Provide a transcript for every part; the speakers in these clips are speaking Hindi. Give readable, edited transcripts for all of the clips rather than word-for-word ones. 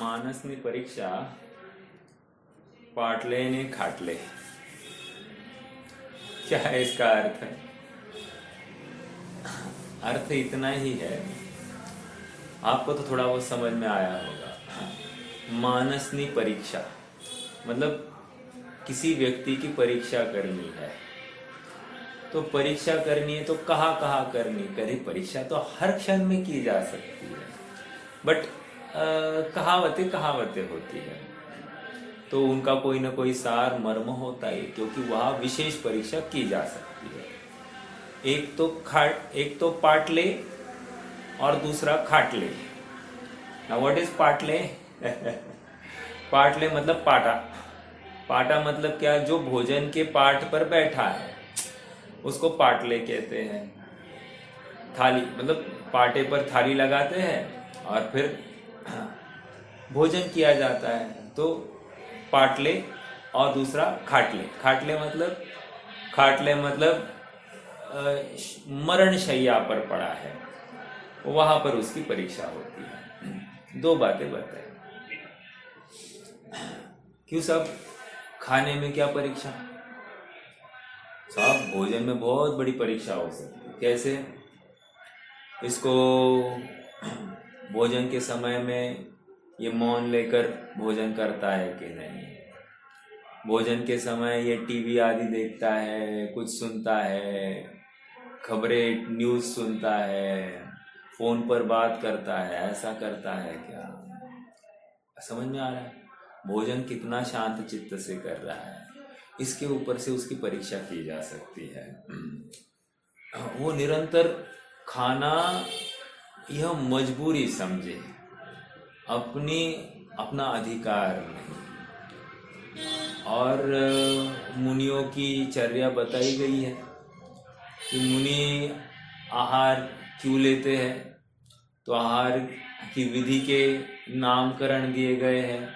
मानसनी परीक्षा पाटले ने खाटले। क्या है इसका अर्थ? अर्थ इतना ही है, आपको तो थोड़ा बहुत समझ में आया होगा। मानसनी परीक्षा मतलब किसी व्यक्ति की परीक्षा करनी है, तो परीक्षा करनी है तो कहाँ कहाँ करनी करे? परीक्षा तो हर क्षण में की जा सकती है, बट कहावतें कहावतें होती है, तो उनका कोई ना कोई सार मर्म होता है, क्योंकि वहाँ विशेष परीक्षा की जा सकती है। एक तो पाटले और दूसरा खाटले। नाउ व्हाट इज पाटले? पाटले मतलब पाटा। पाटा मतलब क्या? जो भोजन के पाट पर बैठा है उसको पाटले कहते हैं। थाली मतलब पाटे पर थाली लगाते हैं और फिर भोजन किया जाता है, तो पाटले। और दूसरा खाटले। खाटले मतलब मरण शैया पर पड़ा है, वहां पर उसकी परीक्षा होती है। दो बातें बताए। क्यों सब? खाने में क्या परीक्षा? सब भोजन में बहुत बड़ी परीक्षा हो सकती है। कैसे? इसको भोजन के समय में ये मौन लेकर भोजन करता है कि नहीं, भोजन के समय ये टीवी आदि देखता है, कुछ सुनता है, खबरें न्यूज़ सुनता है, फोन पर बात करता है, ऐसा करता है क्या? समझ में आ रहा है? भोजन कितना शांत चित्त से कर रहा है, इसके ऊपर से उसकी परीक्षा की जा सकती है। वो निरंतर खाना यह मजबूरी समझे, अपना अधिकार नहीं। और मुनियों की चर्या बताई गई है कि मुनि आहार क्यों लेते हैं, तो आहार की विधि के नामकरण दिए गए हैं।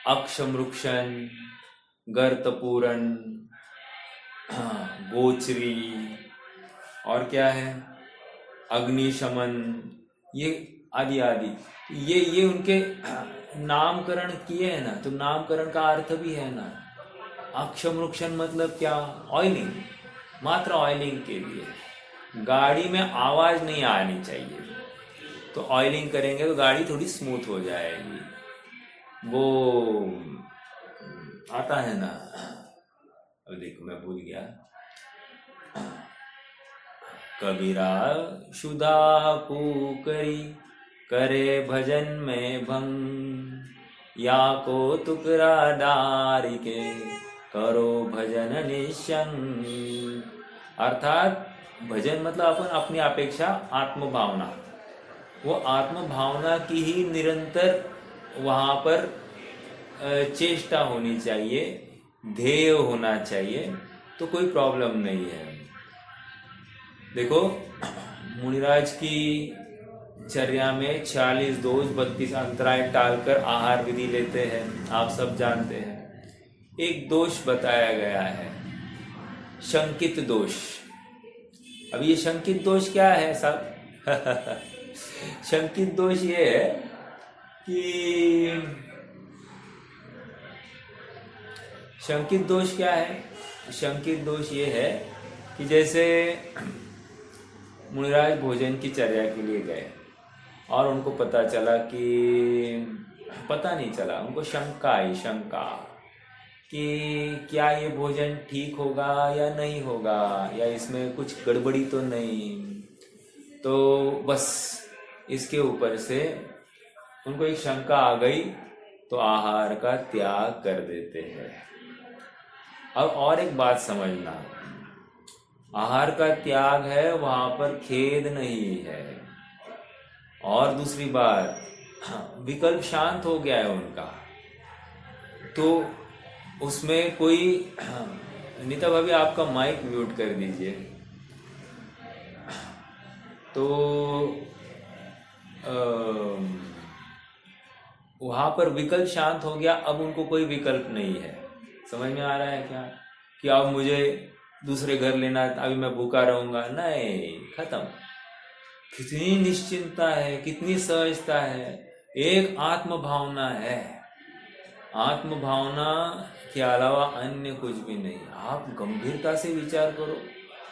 अक्षमृक्षण, गर्तपूरण, गोचरी, और क्या है, अग्निशमन, ये आदि आदि। ये उनके नामकरण किए हैं ना, तो नामकरण का अर्थ भी है ना। अक्षमृक्षण मतलब क्या? ऑयलिंग, मात्र ऑयलिंग के लिए। गाड़ी में आवाज नहीं आनी चाहिए, तो ऑयलिंग करेंगे तो गाड़ी थोड़ी स्मूथ हो जाएगी। वो आता है ना, अब देखो मैं भूल गया। कबीरा शुदा पुकरी करे भजन में भंग, या को तुकरा डारी के करो भजन निशंग। अर्थात भजन मतलब अपन अपनी अपेक्षा आत्म भावना, वो आत्म भावना की ही निरंतर वहाँ पर चेष्टा होनी चाहिए, ध्येय होना चाहिए, तो कोई प्रॉब्लम नहीं है। देखो मुनिराज की चर्या में 40 दोष 32 अंतराय टालकर आहार विधि लेते हैं, आप सब जानते हैं। एक दोष बताया गया है, शंकित दोष। अब ये शंकित दोष क्या है सब? शंकित दोष ये है कि शंकित दोष क्या है? शंकित दोष ये है कि जैसे मुनिराज भोजन की चर्या के लिए गए और उनको पता चला कि पता नहीं चला, उनको शंका आई, शंका कि क्या ये भोजन ठीक होगा या नहीं होगा, या इसमें कुछ गड़बड़ी तो नहीं। तो बस इसके ऊपर से उनको एक शंका आ गई, तो आहार का त्याग कर देते हैं। अब और एक बात समझना, आहार का त्याग है, वहां पर खेद नहीं है। और दूसरी बात, विकल्प शांत हो गया है उनका, तो उसमें कोई नीता भाभी आपका माइक म्यूट कर दीजिए। तो वहां पर विकल्प शांत हो गया, अब उनको कोई विकल्प नहीं है। समझ में आ रहा है क्या? कि अब मुझे दूसरे घर लेना, अभी मैं भूखा रहूंगा, नहीं, खत्म। कितनी निश्चिंतता है, कितनी सहजता है एक आत्म भावना है। आत्म भावना के अलावा अन्य कुछ भी नहीं। आप गंभीरता से विचार करो,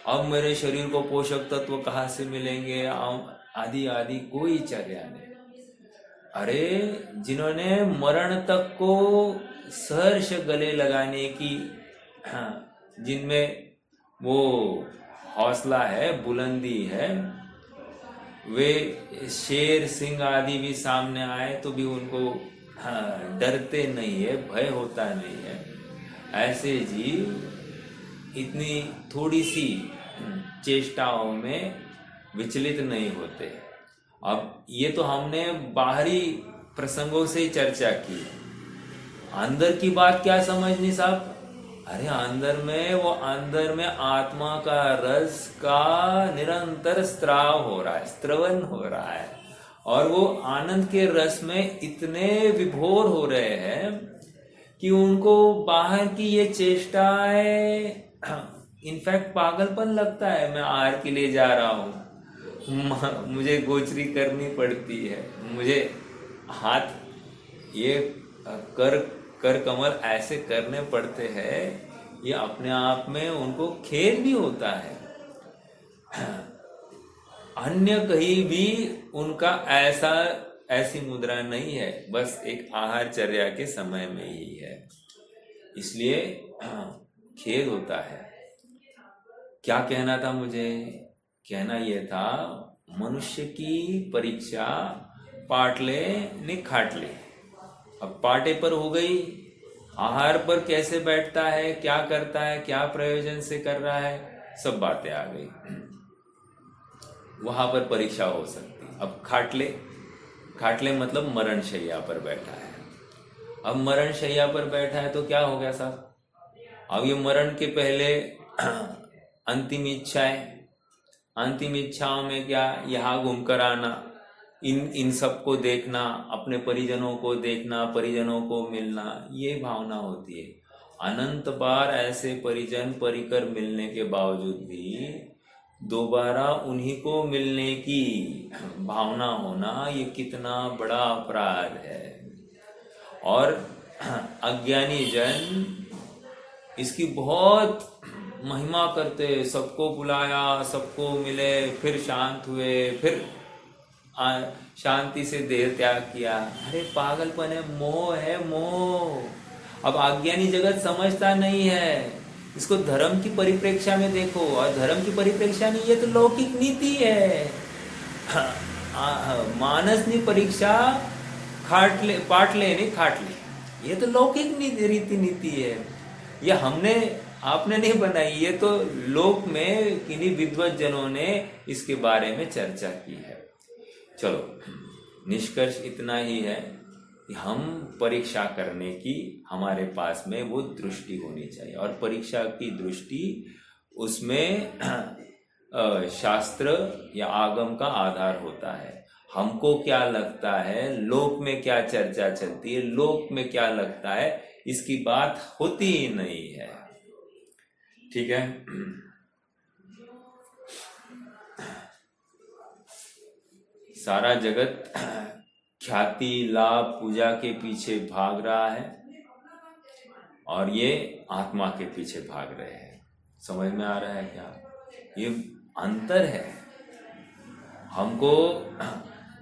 अब मेरे शरीर को पोषक तत्व कहाँ से मिलेंगे, आदि आदि कोई चर्या नहीं। अरे जिन्होंने मरण तक को सहर्ष गले लगाने की, जिनमें वो हौसला है, बुलंदी है, वे शेर सिंह आदि भी सामने आए तो भी उनको डरते नहीं है, भय होता नहीं है। ऐसे जीव इतनी थोड़ी सी चेष्टाओं में विचलित नहीं होते। अब ये तो हमने बाहरी प्रसंगों से ही चर्चा की, अंदर की बात क्या समझनी साहब? अरे अंदर में आत्मा का रस का निरंतर स्त्राव हो रहा है, स्त्रवन हो रहा है, और वो आनंद के रस में इतने विभोर हो रहे हैं कि उनको बाहर की ये चेष्टाएं इनफैक्ट पागलपन लगता है। मैं आहार के लिए जा रहा हूँ, मुझे गोचरी करनी पड़ती है, मुझे हाथ ये कर कमल ऐसे करने पड़ते हैं, ये अपने आप में उनको खेद भी होता है। अन्य कहीं भी उनका ऐसी मुद्रा नहीं है, बस एक आहारचर्या के समय में ही है। इसलिए खेद होता है। क्या कहना था मुझे? कहना यह था, मनुष्य की परीक्षा पाट ले नहीं खाट ले। अब पाटे पर हो गई, आहार पर कैसे बैठता है, क्या करता है, क्या प्रयोजन से कर रहा है, सब बातें आ गई। वहां पर परीक्षा हो सकती। अब खाट ले मतलब मरण शैया पर बैठा है। अब मरण शैया पर बैठा है तो क्या हो गया साहब? अब ये मरण के पहले अंतिम इच्छाओं में क्या, यहाँ घूमकर आना, इन सबको देखना, अपने परिजनों को देखना, परिजनों को मिलना, ये भावना होती है। अनंत बार ऐसे परिजन परिकर मिलने के बावजूद भी दोबारा उन्हीं को मिलने की भावना होना, ये कितना बड़ा अपराध है। और अज्ञानी जन इसकी बहुत महिमा करते, सबको बुलाया, सबको मिले, फिर शांत हुए, फिर शांति से देह त्याग किया। अरे पागलपन है, मोह है, मोह। अब अज्ञानी जगत समझता नहीं है इसको। धर्म की परिप्रेक्षा में देखो, और धर्म की परिप्रेक्षा नहीं, ये तो लौकिक नीति है। मानस की परीक्षा पाट ले नहीं खाट ले, ये तो लौकिक नीति है। ये आपने नहीं बनाई, ये तो लोक में किन्हीं विद्वत जनों ने इसके बारे में चर्चा की है। चलो, निष्कर्ष इतना ही है कि हम परीक्षा करने की हमारे पास में वो दृष्टि होनी चाहिए। और परीक्षा की दृष्टि, उसमें शास्त्र या आगम का आधार होता है। हमको क्या लगता है, लोक में क्या चर्चा चलती है, लोक में क्या लगता है, इसकी बात होती ही नहीं है। ठीक है? सारा जगत ख्याति, लाभ, पूजा के पीछे भाग रहा है, और ये आत्मा के पीछे भाग रहे हैं। समझ में आ रहा है क्या? ये अंतर है। हमको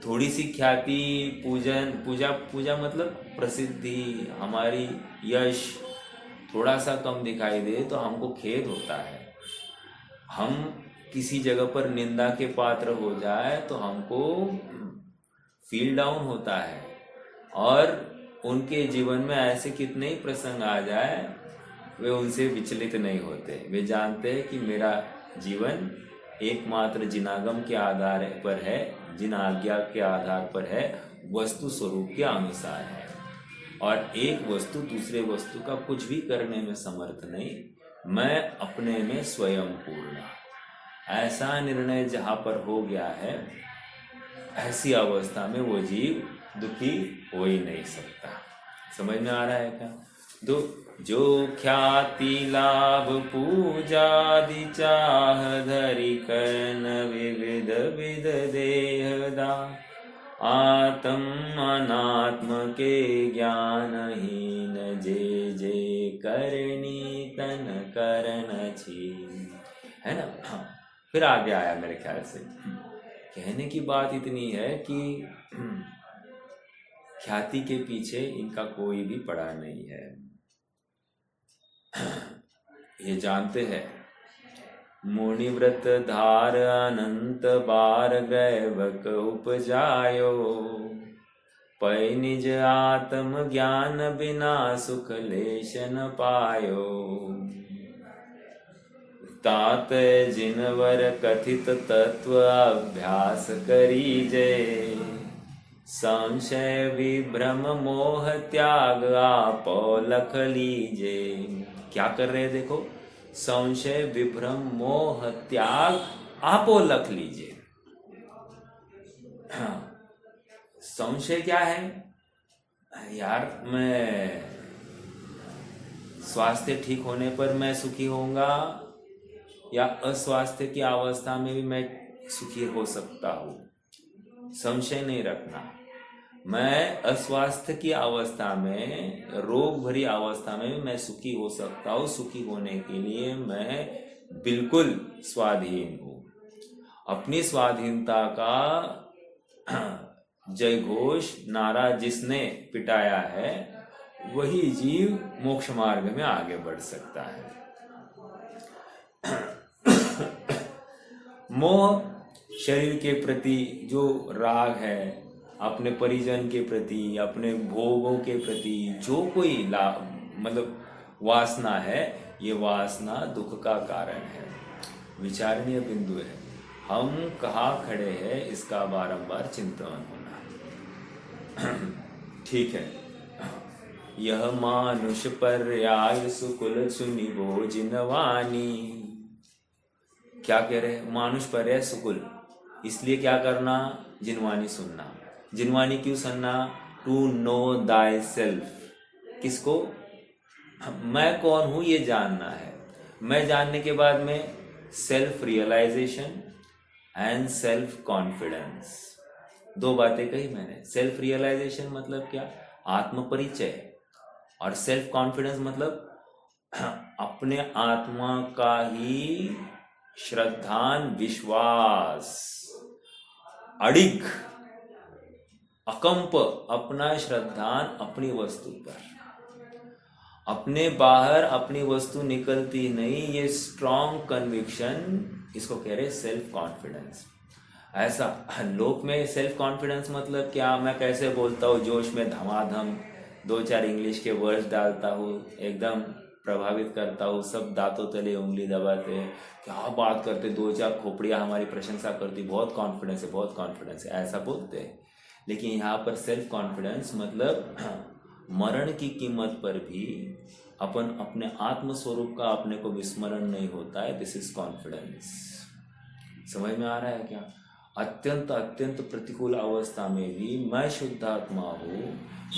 थोड़ी सी ख्याति, पूजा मतलब प्रसिद्धि, हमारी यश थोड़ा सा कम दिखाई दे तो हमको खेद होता है। हम किसी जगह पर निंदा के पात्र हो जाए तो हमको फील डाउन होता है। और उनके जीवन में ऐसे कितने ही प्रसंग आ जाए, वे उनसे विचलित नहीं होते। वे जानते हैं कि मेरा जीवन एकमात्र जिनागम के आधार पर है, जिन आज्ञा के आधार पर है, वस्तु स्वरूप के अनुसार है। और एक वस्तु दूसरे वस्तु का कुछ भी करने में समर्थ नहीं, मैं अपने में स्वयं पूर्ण। ऐसा निर्णय जहाँ पर हो गया है, ऐसी अवस्था में वो जीव दुखी हो ही नहीं सकता। समझ में आ रहा है क्या? जो ख्याति लाभ पूजादि चाह धरि करन विविध विध देहदा, आत्म अनात्म के ज्ञानहीन जे जे करनी तन करन छीन, है ना। हाँ, फिर आगे आया मेरे ख्याल से। कहने की बात इतनी है कि ख्याति के पीछे इनका कोई भी पड़ा नहीं है। ये जानते हैं मुनिव्रत धार अनंत बार गैवक उपजायो, पै निज आत्म ज्ञान बिना सुख लेश न पायो। तात जिनवर कथित तत्व अभ्यास करीजे, संशय विभ्रम मोह त्याग आपो लख लीजे। क्या कर रहे हैं देखो, संशय विभ्रम मोह त्याग आपो लख लीजिए। संशय क्या है यार, मैं स्वास्थ्य ठीक होने पर मैं सुखी होऊंगा या अस्वास्थ्य की अवस्था में भी मैं सुखी हो सकता हूँ। संशय नहीं रखना। मैं अस्वास्थ्य की अवस्था में, रोग भरी अवस्था में भी मैं सुखी हो सकता हूँ। सुखी होने के लिए मैं बिल्कुल स्वाधीन हूँ। अपनी स्वाधीनता का जय घोष नारा जिसने पिटाया है वही जीव मोक्ष मार्ग में आगे बढ़ सकता है। मोह शरीर के प्रति जो राग है, अपने परिजन के प्रति, अपने भोगों के प्रति जो कोई मतलब वासना है, ये वासना दुख का कारण है, विचारणीय बिंदु है। हम कहाँ खड़े हैं इसका बारंबार चिंतन होना। ठीक है। यह मानुष पर्याय सुकुल सुनिबो जिनवानी। क्या कह रहे हैं, मानुष पर्याय सुकुल, इसलिए क्या करना, जिनवानी सुनना। जिनवानी क्यों सुनना, टू नो दाई सेल्फ। किसको, मैं कौन हूं ये जानना है। मैं जानने के बाद में self realisation and self confidence, दो बातें कही मैंने। सेल्फ रियलाइजेशन मतलब क्या, आत्म परिचय, और सेल्फ कॉन्फिडेंस मतलब अपने आत्मा का ही श्रद्धान विश्वास, अडिग अकंप अपना श्रद्धान अपनी वस्तु पर। अपने बाहर अपनी वस्तु निकलती नहीं, ये स्ट्रॉन्ग कन्विक्शन, इसको कह रहे सेल्फ कॉन्फिडेंस। ऐसा लोक में सेल्फ कॉन्फिडेंस मतलब क्या, मैं कैसे बोलता हूँ जोश में धमाधम, दो चार इंग्लिश के वर्ड्स डालता हूँ, एकदम प्रभावित करता हूँ, सब दांतों तले उंगली दबाते हैं, क्या बात करते, दो चार खोपड़ियाँ हमारी प्रशंसा करती, बहुत कॉन्फिडेंस है, बहुत कॉन्फिडेंस है, ऐसा बोलते हैं। लेकिन यहाँ पर सेल्फ कॉन्फिडेंस मतलब मरण की कीमत पर भी अपन अपने आत्म स्वरूप का अपने को विस्मरण नहीं होता है। This is confidence. समझ में आ रहा है क्या। अत्यंत अत्यंत प्रतिकूल अवस्था में भी मैं शुद्धात्मा हूँ,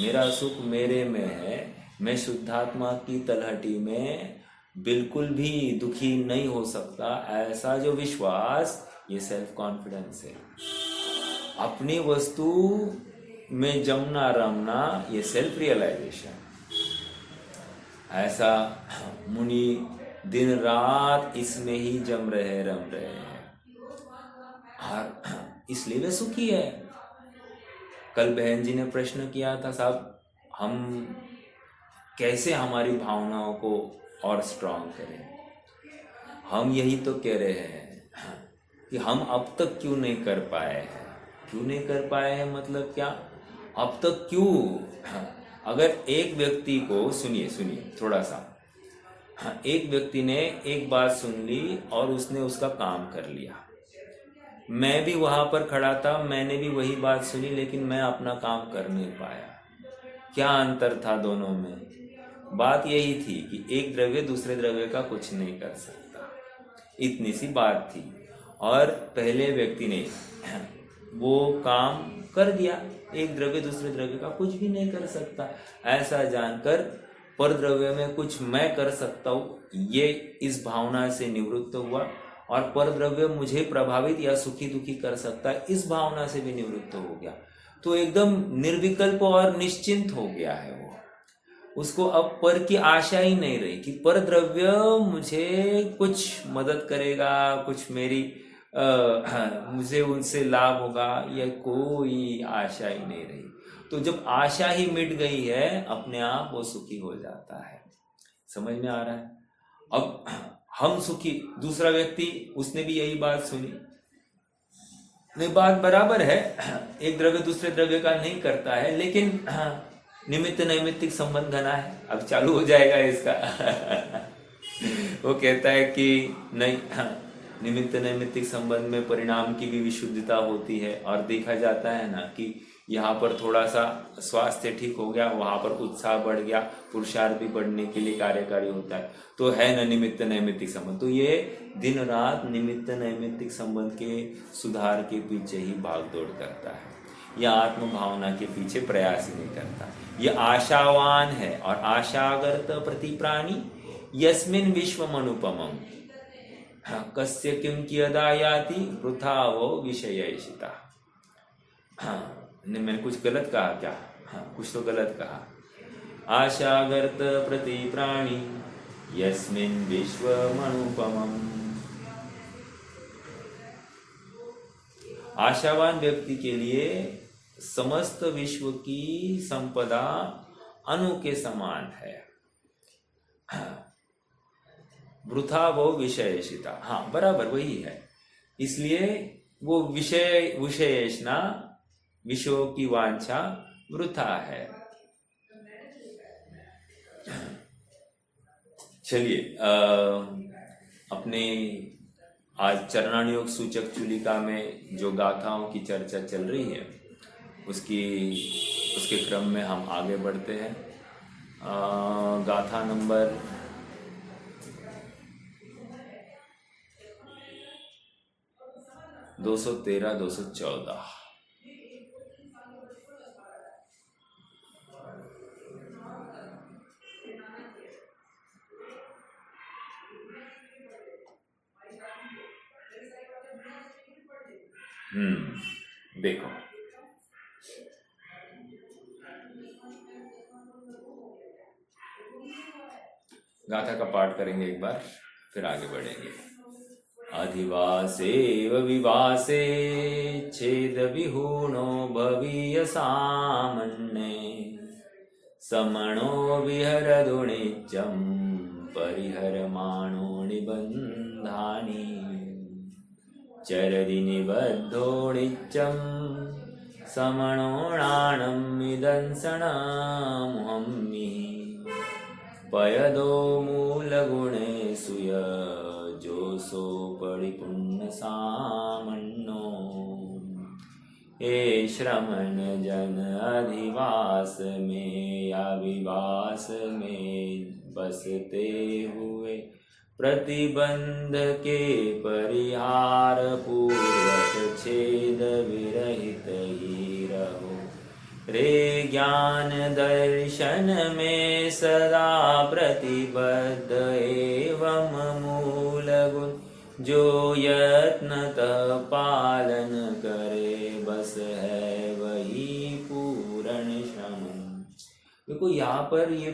मेरा सुख मेरे में है, मैं शुद्धात्मा की तलहटी में बिल्कुल भी दुखी नहीं हो सकता, ऐसा जो विश्वास, ये सेल्फ कॉन्फिडेंस है। अपनी वस्तु में जमना रमना, ये सेल्फ रियलाइजेशन। ऐसा मुनि दिन रात इसमें ही जम रहे, रम रहे हैं, और इसलिए वे सुखी है। कल बहन जी ने प्रश्न किया था, साहब हम कैसे हमारी भावनाओं को और स्ट्रांग करें। हम यही तो कह रहे हैं कि हम अब तक क्यों नहीं कर पाए हैं। क्यों नहीं कर पाए हैं मतलब क्या, अब तक क्यों। अगर एक व्यक्ति को, सुनिए थोड़ा सा, एक व्यक्ति ने एक बात सुन ली और उसने उसका काम कर लिया, मैं भी वहां पर खड़ा था, मैंने भी वही बात सुनी, लेकिन मैं अपना काम कर नहीं पाया। क्या अंतर था दोनों में, बात यही थी कि एक द्रव्य दूसरे द्रव्य का कुछ नहीं कर सकता, इतनी सी बात थी। और पहले व्यक्ति ने वो काम कर दिया, एक द्रव्य दूसरे द्रव्य का कुछ भी नहीं कर सकता। ऐसा जानकर पर द्रव्य में कुछ मैं कर सकता हूँ, ये इस भावना से निवृत्त हुआ, और पर द्रव्य मुझे प्रभावित या सुखी दुखी कर सकता है, इस भावना से भी निवृत्त हो गया। तो एकदम निर्विकल्प और निश्चिंत हो गया है वो। उसको अब पर की आशा ही नहीं रही कि पर द्रव्य मुझे कुछ मदद करेगा, कुछ मेरी मुझे उनसे लाभ होगा, यह कोई आशा ही नहीं रही। तो जब आशा ही मिट गई है, अपने आप वो सुखी हो जाता है। समझ में आ रहा है? अब हम सुखी, दूसरा व्यक्ति उसने भी यही बात सुनी, नहीं बात बराबर है, एक द्रव्य दूसरे द्रव्य का नहीं करता है, लेकिन निमित्त नैमित्तिक संबंध घना है। अब चालू हो जाएगा इसका वो कहता है कि नहीं, निमित्त नैमित्तिक संबंध में परिणाम की भी विशुद्धता होती है, और देखा जाता है ना कि यहाँ पर थोड़ा सा स्वास्थ्य ठीक हो गया, वहाँ पर उत्साह बढ़ गया, पुरुषार्थ भी बढ़ने के लिए कार्यकारी होता है। तो है न निमित्त नैमित्तिक संबंध। तो ये दिन रात निमित्त नैमित्तिक संबंध के सुधार के पीछे ही भागदौड़ करता है, यह आत्म भावना के पीछे प्रयास ही नहीं करता। यह आशावान है, और आशागर्त प्रति प्राणी यस्मिन् विश्वम अनुपमम कस्य किम कियदा याति वृथा वो विषयेषिता। हाँ, मैंने कुछ गलत कहा क्या? हाँ, कुछ तो गलत कहा। आशागर्त प्रति प्राणी यस्मिन् विश्वमनुपमम्। आशावान व्यक्ति के लिए समस्त विश्व की संपदा अणु के समान है। वृथा वो विषयेषिता, हाँ बराबर वही है। इसलिए वो विषयेषणा, विषयों की वांछा वृथा है। चलिए, अपने आज चरणानुयोग सूचक चूलिका में जो गाथाओं की चर्चा चल रही है, उसके क्रम में हम आगे बढ़ते हैं। गाथा नंबर 213, 214। देखो, गाथा का पाठ करेंगे एक बार, फिर आगे बढ़ेंगे। अधिवासेव विवासे छेद विहूनो भवीय सामन्ने समणो विहरदु नित्यं परिहरमाणो निबन्धानि चरदि निबद्धो नित्यं समणोणाणं विदंसणमुहम्मि पयदो मूलगुणे सुय जोसो परिपुण्य सामन्नो हे श्रमण जन अधिवास में या विवास में बसते हुए प्रतिबंध के परिहार पूर्वक छेद विरहित ही रहो रे ज्ञान दर्शन में सदा प्रतिबद्ध एवं मूल गुण जो यत्नतः पालन करे बस है वही पूर्ण श्रमण। देखो यहाँ पर ये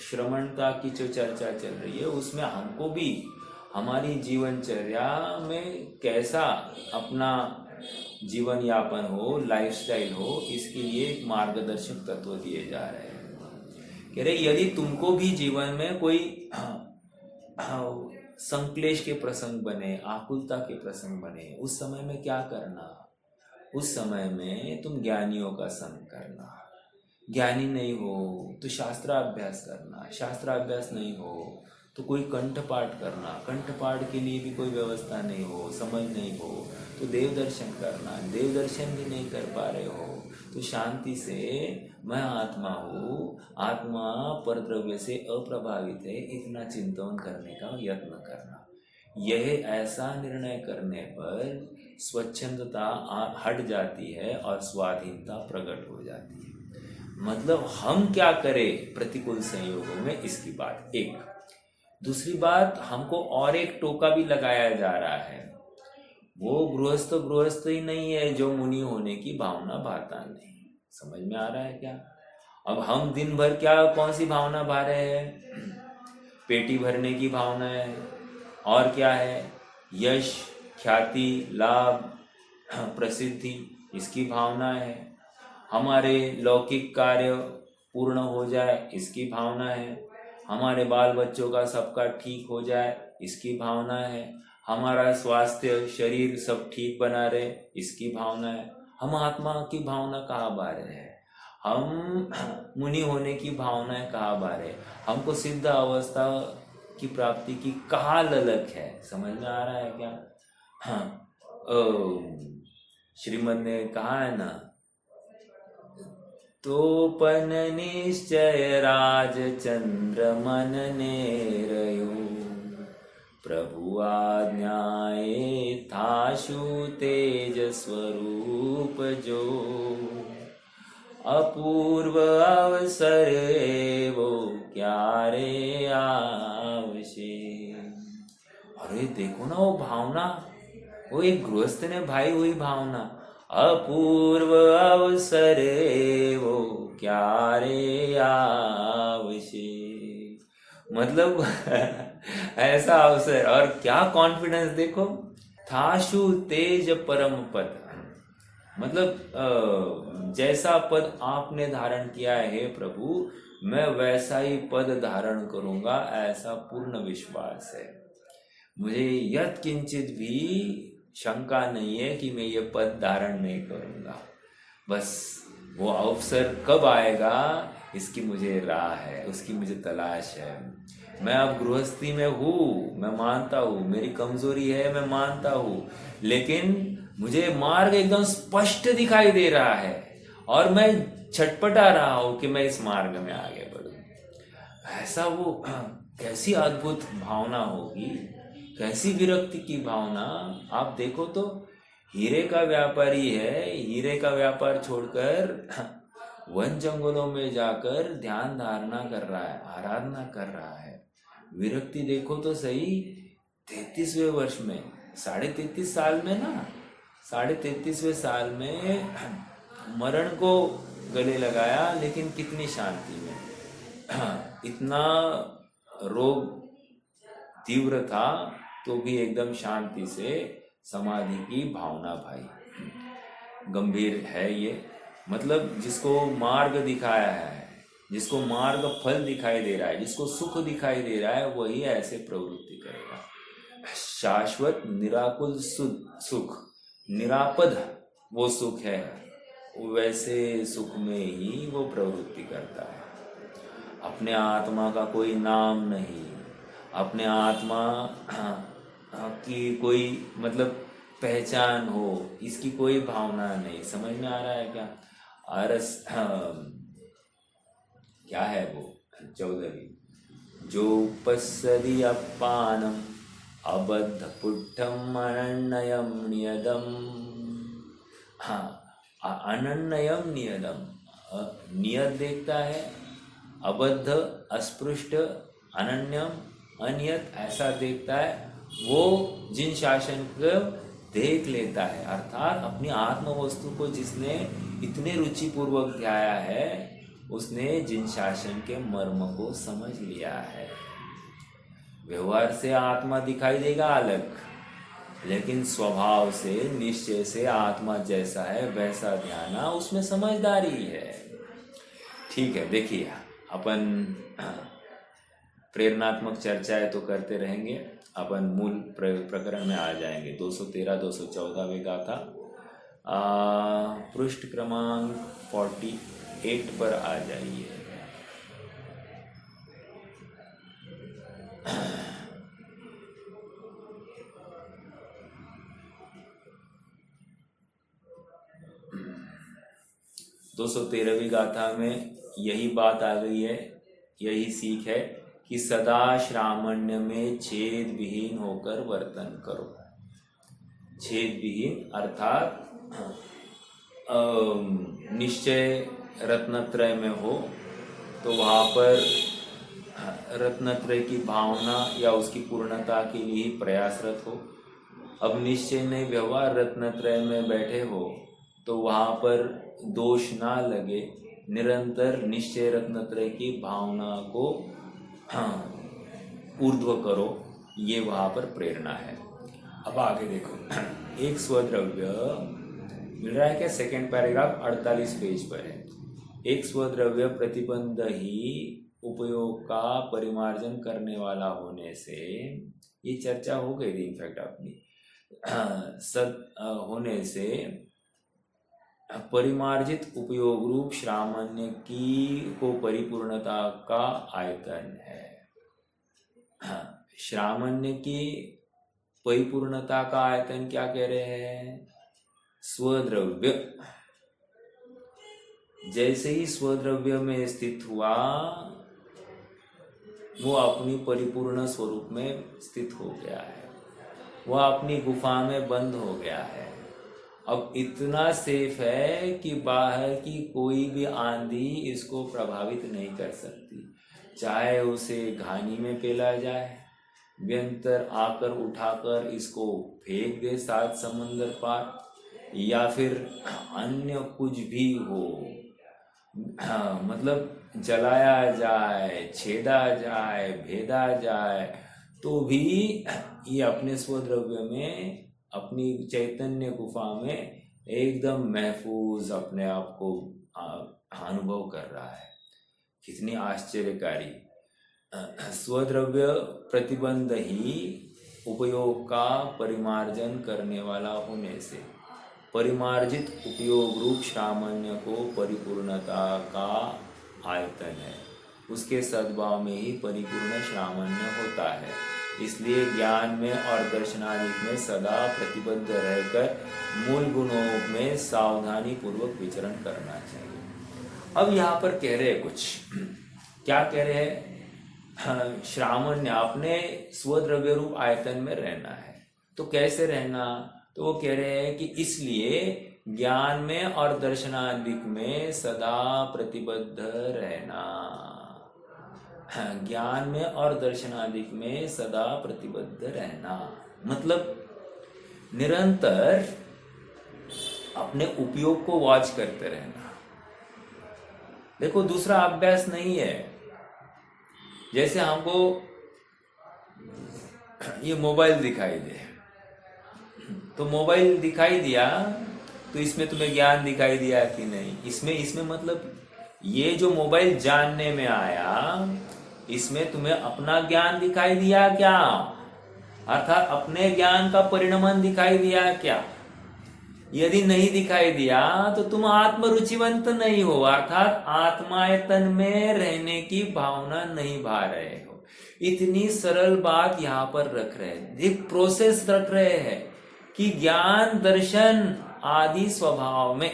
श्रमणता की जो चर्चा चल रही है, उसमें हमको भी हमारी जीवनचर्या में कैसा अपना जीवन यापन हो, लाइफस्टाइल हो, इसके लिए एक मार्गदर्शक तत्व दिए जा रहे हैं। कह रहे यदि तुमको भी जीवन में कोई संक्लेश के प्रसंग बने, आकुलता के प्रसंग बने, उस समय में क्या करना? उस समय में तुम ज्ञानियों का संग करना। ज्ञानी नहीं हो तो शास्त्राभ्यास करना, शास्त्राभ्यास नहीं हो तो कोई कंठपाठ करना, कंठपाठ के लिए भी कोई व्यवस्था नहीं हो, समझ नहीं हो तो देव दर्शन करना, देव दर्शन भी नहीं कर पा रहे हो तो शांति से मैं आत्मा हूँ, आत्मा परद्रव्य से अप्रभावित है, इतना चिंतन करने का यत्न करना। यह ऐसा निर्णय करने पर स्वच्छंदता हट जाती है और स्वाधीनता प्रकट हो जाती है। मतलब हम क्या करें प्रतिकूल संयोगों में, इसकी बात एक। दूसरी बात, हमको और एक टोका भी लगाया जा रहा है। वो गृहस्थ ही नहीं है जो मुनि होने की भावना भाता नहीं। समझ में आ रहा है क्या? अब हम दिन भर क्या कौन सी भावना भा रहे हैं? पेटी भरने की भावना है। और क्या है? यश, ख्याति, लाभ, प्रसिद्धि, इसकी भावना है। हमारे लौकिक कार्य पूर्ण हो जाए, इसकी भावना है। हमारे बाल बच्चों का सबका ठीक हो जाए, इसकी भावना है। हमारा स्वास्थ्य, शरीर सब ठीक बना रहे, इसकी भावना है। हम आत्मा की भावना कहाँ बा रहे हैं? हम मुनि होने की भावनाएं कहाँ बा रहे हैं? हमको सिद्ध अवस्था की प्राप्ति की कहाँ ललक है? समझ में आ रहा है क्या? हाँ, श्रीमद ने कहा है ना, तोपन निश्चय राज चंद्र मन नेरयो, प्रभु आज्ञाए थाशु तेज स्वरूप जो, अपूर्व अवसर वो क्या रे आवशे। अरे देखो ना वो भावना, वो एक गृहस्थ ने भाई हुई भावना, अपूर्व अवसर वो क्या रे आवशे। मतलब ऐसा अवसर और क्या कॉन्फिडेंस देखो। थाशु तेज परम पद, मतलब जैसा पद आपने धारण किया है प्रभु, मैं वैसा ही पद धारण करूंगा, ऐसा पूर्ण विश्वास है मुझे। यत् किंचित भी शंका नहीं है कि मैं ये पद धारण नहीं करूंगा। बस वो अवसर कब आएगा इसकी मुझे राह है, उसकी मुझे तलाश है। मैं अब गृहस्थी में हूँ, मैं मानता हूँ, मेरी कमजोरी है, मैं मानता हूँ, लेकिन मुझे मार्ग एकदम स्पष्ट दिखाई दे रहा है और मैं छटपटा रहा हूं कि मैं इस मार्ग में आगे बढ़ूं। ऐसा वो कैसी अद्भुत भावना होगी, कैसी विरक्ति की भावना। आप देखो तो हीरे का व्यापारी है, हीरे का व्यापार छोड़कर वन जंगलों में जाकर ध्यान धारणा कर रहा है, आराधना कर रहा है। विरक्ति देखो तो सही, 33वें वर्ष में, 33.5 साल में ना, 33.5वें साल में मरण को गले लगाया, लेकिन कितनी शांति में। इतना रोग तीव्र था तो भी एकदम शांति से समाधि की भावना भाई। गंभीर है ये, मतलब जिसको मार्ग दिखाया है, जिसको मार्ग फल दिखाई दे रहा है, जिसको सुख दिखाई दे रहा है, वही ऐसे प्रवृत्ति करेगा। शाश्वत निराकुल सुख, निरापद वो सुख है, वैसे सुख में ही वो प्रवृत्ति करता है। अपने आत्मा का कोई नाम नहीं, अपने आत्मा की कोई मतलब पहचान हो, इसकी कोई भावना नहीं। समझ में आ रहा है क्या? अरस क्या है वो 14वीं, जो पश्यति अपानम अबद्ध पुट्ठम अनन्यम नियदम। हाँ, अनन्यम नियदम, नियत देखता है, अबद्ध, अस्पृष्ट, अनन्यम, अनियत ऐसा देखता है। वो जिन शासन को देख लेता है, अर्थात अपनी आत्म वस्तु को जिसने इतने रुचिपूर्वक ध्याया है, उसने जिन शासन के मर्म को समझ लिया है। व्यवहार से आत्मा दिखाई देगा अलग, लेकिन स्वभाव से, निश्चय से आत्मा जैसा है वैसा ध्यान, उसमें समझदारी है। ठीक है, देखिए अपन प्रेरणात्मक चर्चाएं तो करते रहेंगे, अपन मूल प्रकरण में आ जाएंगे। 213-214वें गाथा, पृष्ठ क्रमांक 48 पर आ जाइए। दो 213वीं गाथा में यही बात आ गई है, यही सीख है कि सदा श्रामण्य में छेद विहीन होकर वर्तन करो। छेद विहीन अर्थात निश्चय रत्नत्रय में हो तो वहाँ पर रत्नत्रय की भावना या उसकी पूर्णता के लिए प्रयासरत हो। अब निश्चय नहीं व्यवहार रत्नत्रय में बैठे हो तो वहाँ पर दोष ना लगे, निरंतर निश्चय रत्नत्रय की भावना को ऊर्ध्व करो, ये वहाँ पर प्रेरणा है। अब आगे देखो, एक स्वद्रव्य मिल रहा है क्या? सेकेंड पैराग्राफ 48 पेज पर है। एक स्वद्रव्य प्रतिबंध ही उपयोग का परिमार्जन करने वाला होने से, ये चर्चा हो गई थी इनफैक्ट अपनी, होने से परिमार्जित उपयोग रूप श्रामण्य की को परिपूर्णता का आयतन है। श्रामण्य की परिपूर्णता का आयतन क्या कह रहे हैं? स्वद्रव्य। जैसे ही स्वद्रव्य में स्थित हुआ वो अपनी परिपूर्ण स्वरूप में स्थित हो गया है, वह अपनी गुफा में बंद हो गया है। अब इतना सेफ है कि बाहर की कोई भी आंधी इसको प्रभावित नहीं कर सकती, चाहे उसे घानी में पेला जाए, व्यंतर आकर उठाकर इसको फेंक दे 7 समंदर पार, या फिर अन्य कुछ भी हो, मतलब जलाया जाए, छेदा जाए, भेदा जाए, तो भी ये अपने स्वद्रव्य में, अपनी चैतन्य गुफा में एकदम महफूज अपने आप को अनुभव कर रहा है। कितनी आश्चर्यकारी। स्वद्रव्य प्रतिबंध ही उपयोग का परिमार्जन करने वाला होने से परिमार्जित उपयोग रूप श्रामण्य को परिपूर्णता का आयतन है, उसके सद्भाव में ही परिपूर्ण श्रामण्य होता है। इसलिए ज्ञान में और दर्शनादिक में सदा प्रतिबद्ध रहकर मूल गुणों में सावधानी पूर्वक विचरण करना चाहिए। अब यहाँ पर कह रहे कुछ, क्या कह रहे हैं? श्रामण्य अपने स्वद्रव्य रूप आयतन में रहना है। तो कैसे रहना? तो वो कह रहे हैं कि इसलिए ज्ञान में और दर्शनादिक में सदा प्रतिबद्ध रहना। ज्ञान में और दर्शनादिक में सदा प्रतिबद्ध रहना मतलब निरंतर अपने उपयोग को वॉच करते रहना। देखो, दूसरा अभ्यास नहीं है। जैसे हमको ये मोबाइल दिखाई दे, तो मोबाइल दिखाई दिया तो इसमें तुम्हें ज्ञान दिखाई दिया कि नहीं? इसमें मतलब ये जो मोबाइल जानने में आया, इसमें तुम्हें अपना ज्ञान दिखाई दिया क्या? अर्थात अपने ज्ञान का परिणमन दिखाई दिया क्या? यदि नहीं दिखाई दिया तो तुम आत्मरुचिवंत नहीं हो, अर्थात आत्मायतन में रहने की भावना नहीं भा रहे हो। इतनी सरल बात यहाँ पर रख रहे हैं, एक प्रोसेस रख रहे हैं कि ज्ञान दर्शन आदि स्वभाव में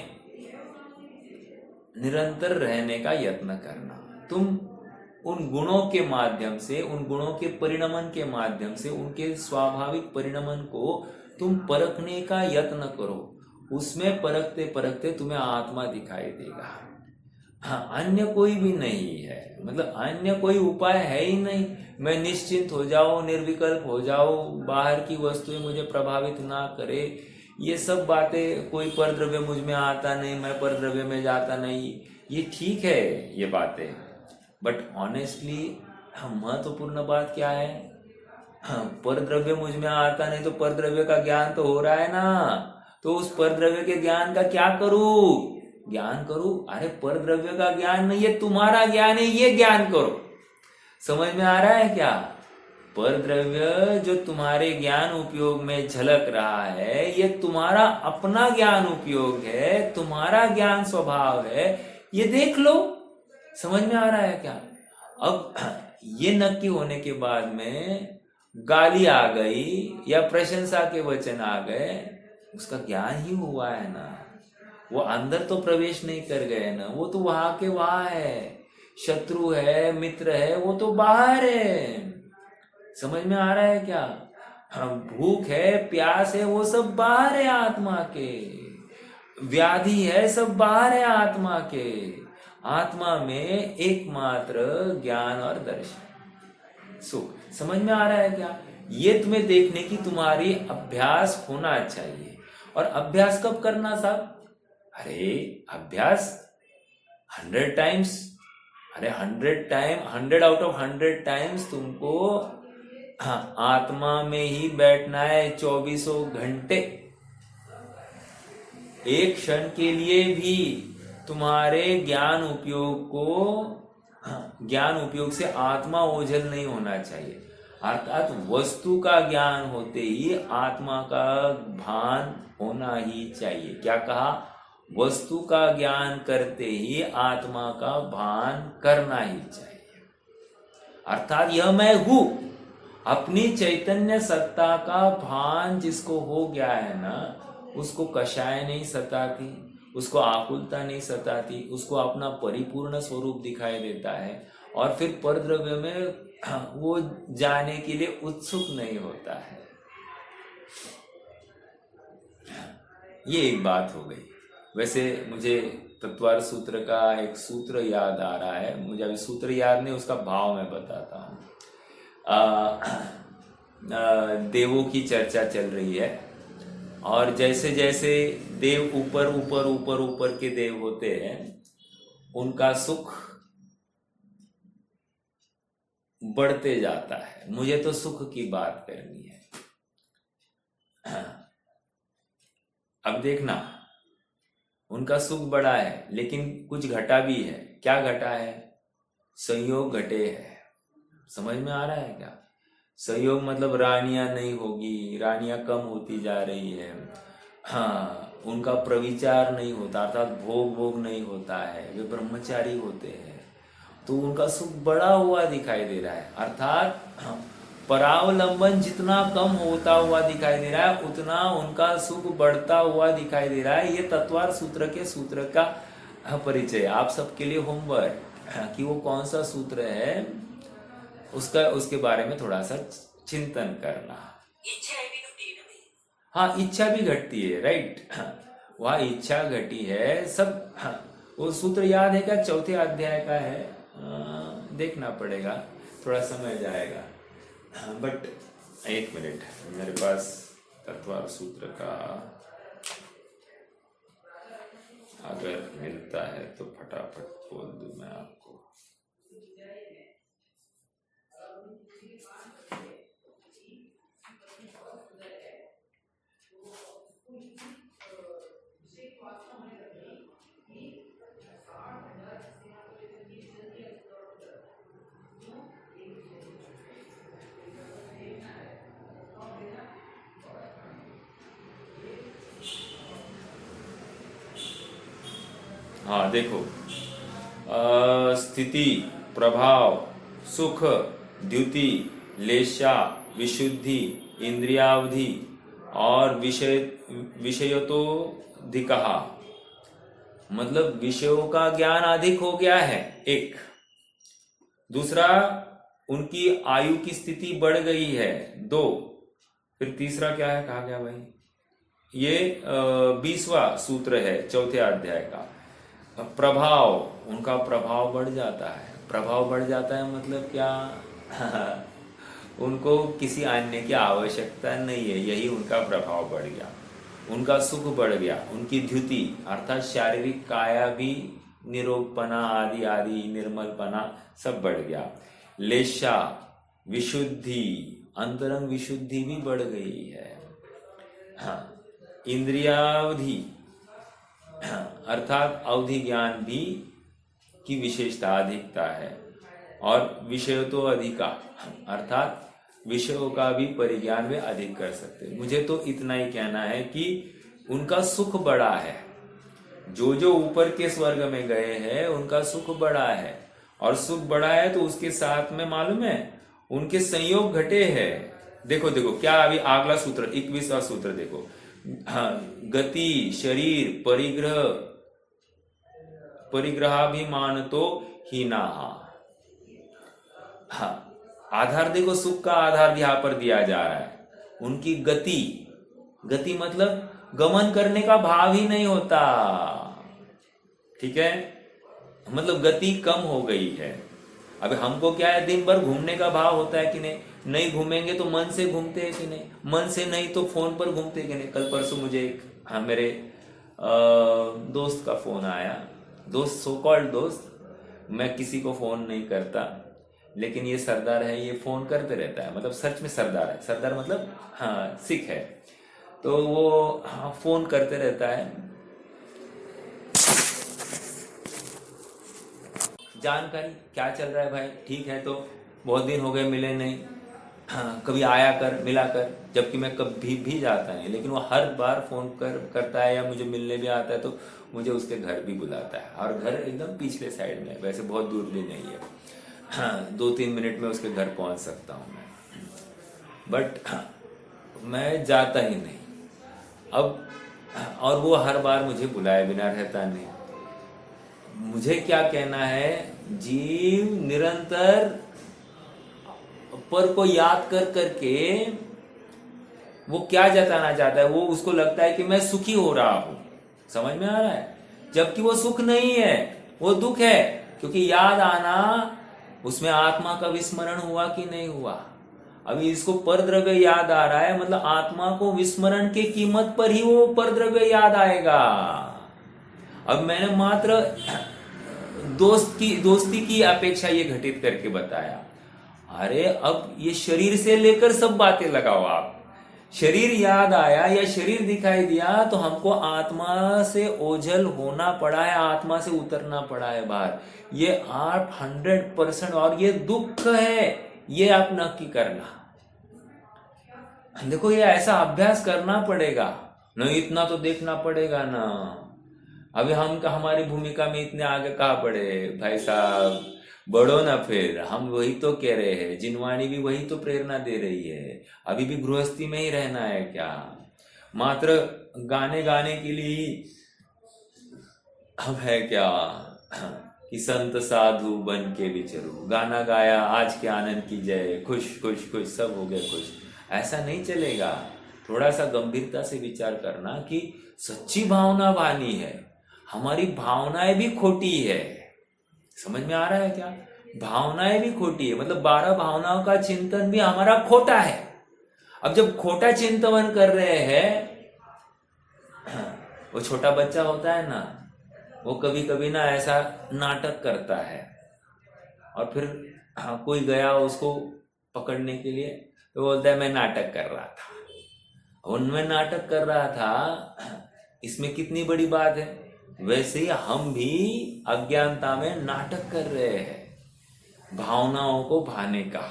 निरंतर रहने का यत्न करना। तुम उन गुणों के माध्यम से, उन गुणों के परिणमन के माध्यम से, उनके स्वाभाविक परिणमन को तुम परखने का यत्न करो। उसमें परखते परखते तुम्हें आत्मा दिखाई देगा। हाँ, अन्य कोई भी नहीं है, मतलब अन्य कोई उपाय है ही नहीं। मैं निश्चिंत हो जाऊं, निर्विकल्प हो जाऊं, बाहर की वस्तुएं मुझे प्रभावित ना करे, ये सब बातें, कोई परद्रव्य मुझ में आता नहीं, मैं परद्रव्य में जाता नहीं, ये ठीक है ये बातें, बट ऑनेस्टली महत्वपूर्ण बात क्या है? परद्रव्य मुझ में आता नहीं तो परद्रव्य का ज्ञान तो हो रहा है ना, तो उस परद्रव्य के ज्ञान का क्या करूं? ज्ञान करूं? अरे परद्रव्य का ज्ञान नहीं, ये तुम्हारा ज्ञान है, ये ज्ञान करो। समझ में आ रहा है क्या? परद्रव्य जो तुम्हारे ज्ञान उपयोग में झलक रहा है, ये तुम्हारा अपना ज्ञान उपयोग है, तुम्हारा ज्ञान स्वभाव है, ये देख लो। समझ में आ रहा है क्या? अब ये नक्की होने के बाद में गाली आ गई या प्रशंसा के वचन आ गए, उसका ज्ञान ही हुआ है ना, वो अंदर तो प्रवेश नहीं कर गए ना, वो तो वहां के वहां है। शत्रु है, मित्र है, वो तो बाहर है। समझ में आ रहा है क्या? भूख है, प्यास है, वो सब बाहर है आत्मा के। व्याधि है, सब बाहर है आत्मा के। आत्मा में एकमात्र ज्ञान और दर्शन, सुख। समझ में आ रहा है क्या? ये तुम्हें देखने की तुम्हारी अभ्यास होना चाहिए। और अभ्यास कब करना साहब? अरे अभ्यास 100 टाइम्स, अरे 100 टाइम, 100 आउट ऑफ 100 टाइम्स तुमको आत्मा में ही बैठना है 24 घंटे। एक क्षण के लिए भी तुम्हारे ज्ञान उपयोग से आत्मा ओझल नहीं होना चाहिए। अर्थात वस्तु का ज्ञान होते ही आत्मा का भान होना ही चाहिए। क्या कहा? वस्तु का ज्ञान करते ही आत्मा का भान करना ही चाहिए। अर्थात यह मैं हूं, अपनी चैतन्य सत्ता का भान जिसको हो गया है ना, उसको कषाय नहीं सताती, उसको आकुलता नहीं सताती, उसको अपना परिपूर्ण स्वरूप दिखाई देता है और फिर परद्रव्य में वो जाने के लिए उत्सुक नहीं होता है। ये एक बात हो गई। वैसे मुझे तत्वार सूत्र का एक सूत्र याद आ रहा है, मुझे अभी सूत्र याद नहीं, उसका भाव मैं बताता हूँ। देवों की चर्चा चल रही है और जैसे जैसे देव ऊपर ऊपर ऊपर ऊपर के देव होते हैं, उनका सुख बढ़ते जाता है। मुझे तो सुख की बात करनी है। अब देखना, उनका सुख बढ़ा है लेकिन कुछ घटा भी है। क्या घटा है? संयोग घटे है। समझ में आ रहा है क्या? संयोग मतलब रानियां नहीं होगी, रानियां कम होती जा रही है। हाँ, उनका प्रविचार नहीं होता, अर्थात भोग नहीं होता है, वे ब्रह्मचारी होते हैं, तो उनका सुख बढ़ा हुआ दिखाई दे रहा है। अर्थात परावलंबन जितना कम होता हुआ दिखाई दे रहा है, उतना उनका सुख बढ़ता हुआ दिखाई दे रहा है। ये तत्वार सूत्र के सूत्र का परिचय। आप सबके लिए होमवर्क कि वो कौन सा सूत्र है, उसके बारे में थोड़ा सा चिंतन करना। हाँ, इच्छा भी घटती है, राइट। वहाँ इच्छा घटी है सब। वो सूत्र याद है क्या? 4थे अध्याय का है, देखना पड़ेगा, थोड़ा समय जाएगा। बट एक मिनट, मेरे पास तत्वार सूत्र का अगर मिलता है तो फटाफट बोल दूं मैं आपको। हाँ देखो, स्थिति, प्रभाव, सुख, द्युति, लेशा, विशुद्धि, इंद्रियावधि और विषयतोधिकः, मतलब विषयों का ज्ञान अधिक हो गया है। एक दूसरा, उनकी आयु की स्थिति बढ़ गई है। 2, फिर तीसरा क्या है, कहा गया भाई? ये 20वां सूत्र है 4थे अध्याय का। प्रभाव, उनका प्रभाव बढ़ जाता है। प्रभाव बढ़ जाता है मतलब क्या? उनको किसी अन्य की आवश्यकता नहीं है, यही उनका प्रभाव बढ़ गया। उनका सुख बढ़ गया। उनकी द्युति अर्थात शारीरिक काया भी, निरोगपना आदि आदि, निर्मलपना सब बढ़ गया। लेशा, विशुद्धि, अंतरंग विशुद्धि भी बढ़ गई है। हाँ, इंद्रियावधि अर्थात अवधि ज्ञान भी की विशेषता अधिकता है। और विषय तो अधिका अर्थात विषयों का भी परिज्ञान में अधिक कर सकते हैं। मुझे तो इतना ही कहना है कि उनका सुख बड़ा है। जो ऊपर के स्वर्ग में गए हैं उनका सुख बड़ा है, और सुख बड़ा है तो उसके साथ में मालूम है उनके संयोग घटे हैं। देखो क्या अभी अगला सूत्र 21वां सूत्र देखो। हाँ, गति, शरीर, परिग्रहाभिमान तो हीना। हाँ, आधार देखो, सुख का आधार यहाँ पर दिया जा रहा है। उनकी गति मतलब गमन करने का भाव ही नहीं होता, ठीक है, मतलब गति कम हो गई है। अब हमको क्या है, दिन भर घूमने का भाव होता है कि नहीं? नहीं घूमेंगे तो मन से घूमते हैं कि नहीं, मन से नहीं तो फोन पर घूमते हैं कि नहीं। कल परसों मुझे एक मेरे दोस्त का फोन आया, दोस्त, सो कॉल्ड दोस्त, मैं किसी को फोन नहीं करता, लेकिन ये सरदार है, ये फोन करते रहता है, मतलब सच में सरदार है, सरदार मतलब हाँ सिख है, तो वो हाँ फोन करते रहता है, जानकारी क्या चल रहा है भाई, ठीक है, तो बहुत दिन हो गए मिले नहीं, हाँ कभी आया कर, मिला कर, जबकि मैं कभी भी जाता नहीं, लेकिन वो हर बार फोन करता है या मुझे मिलने भी आता है तो मुझे उसके घर भी बुलाता है, और घर एकदम पिछले साइड में, वैसे बहुत दूर भी नहीं है, हाँ 2-3 मिनट में उसके घर पहुंच सकता हूँ मैं, बट मैं जाता ही नहीं अब। और वो हर बार मुझे बुलाए बिना रहता नहीं। मुझे क्या कहना है, जीव निरंतर पर को याद कर करके वो क्या जताना चाहता है, वो उसको लगता है कि मैं सुखी हो रहा हूं, समझ में आ रहा है, जबकि वो सुख नहीं है, वो दुख है, क्योंकि याद आना, उसमें आत्मा का विस्मरण हुआ कि नहीं हुआ। अभी इसको परद्रव्य याद आ रहा है, मतलब आत्मा को विस्मरण की कीमत पर ही वो परद्रव्य याद आएगा। अब मैंने मात्र दोस्ती की अपेक्षा ये घटित करके बताया। अरे अब ये शरीर से लेकर सब बातें लगाओ आप, शरीर याद आया या शरीर दिखाई दिया तो हमको आत्मा से ओझल होना पड़ा है, आत्मा से उतरना पड़ा है बाहर, ये आप 100%, और ये दुख है, ये आप नक्की करना। देखो ये ऐसा अभ्यास करना पड़ेगा, नहीं इतना तो देखना पड़ेगा ना। अभी हम हमारी भूमिका में इतने आगे कहाँ बढ़े भाई साहब, बढ़ो ना फिर। हम वही तो कह रहे हैं, जिनवाणी भी वही तो प्रेरणा दे रही है, अभी भी गृहस्थी में ही रहना है क्या, मात्र गाने गाने के लिए हम है क्या कि संत साधु बन के विचरू, गाना गाया आज के आनंद की जय, खुश खुश खुश सब हो गए खुश, ऐसा नहीं चलेगा। थोड़ा सा गंभीरता से विचार करना कि सच्ची भावना वानी है, हमारी भावनाएं भी खोटी है, समझ में आ रहा है क्या, भावनाएं भी खोटी है, मतलब 12 भावनाओं का चिंतन भी हमारा खोटा है। अब जब खोटा चिंतन कर रहे हैं, वो छोटा बच्चा होता है ना, वो कभी कभी ना ऐसा नाटक करता है, और फिर कोई गया उसको पकड़ने के लिए तो बोलता है मैं नाटक कर रहा था, उनमें नाटक कर रहा था, इसमें कितनी बड़ी बात है। वैसे ही हम भी अज्ञानता में नाटक कर रहे हैं भावनाओं को भाने का,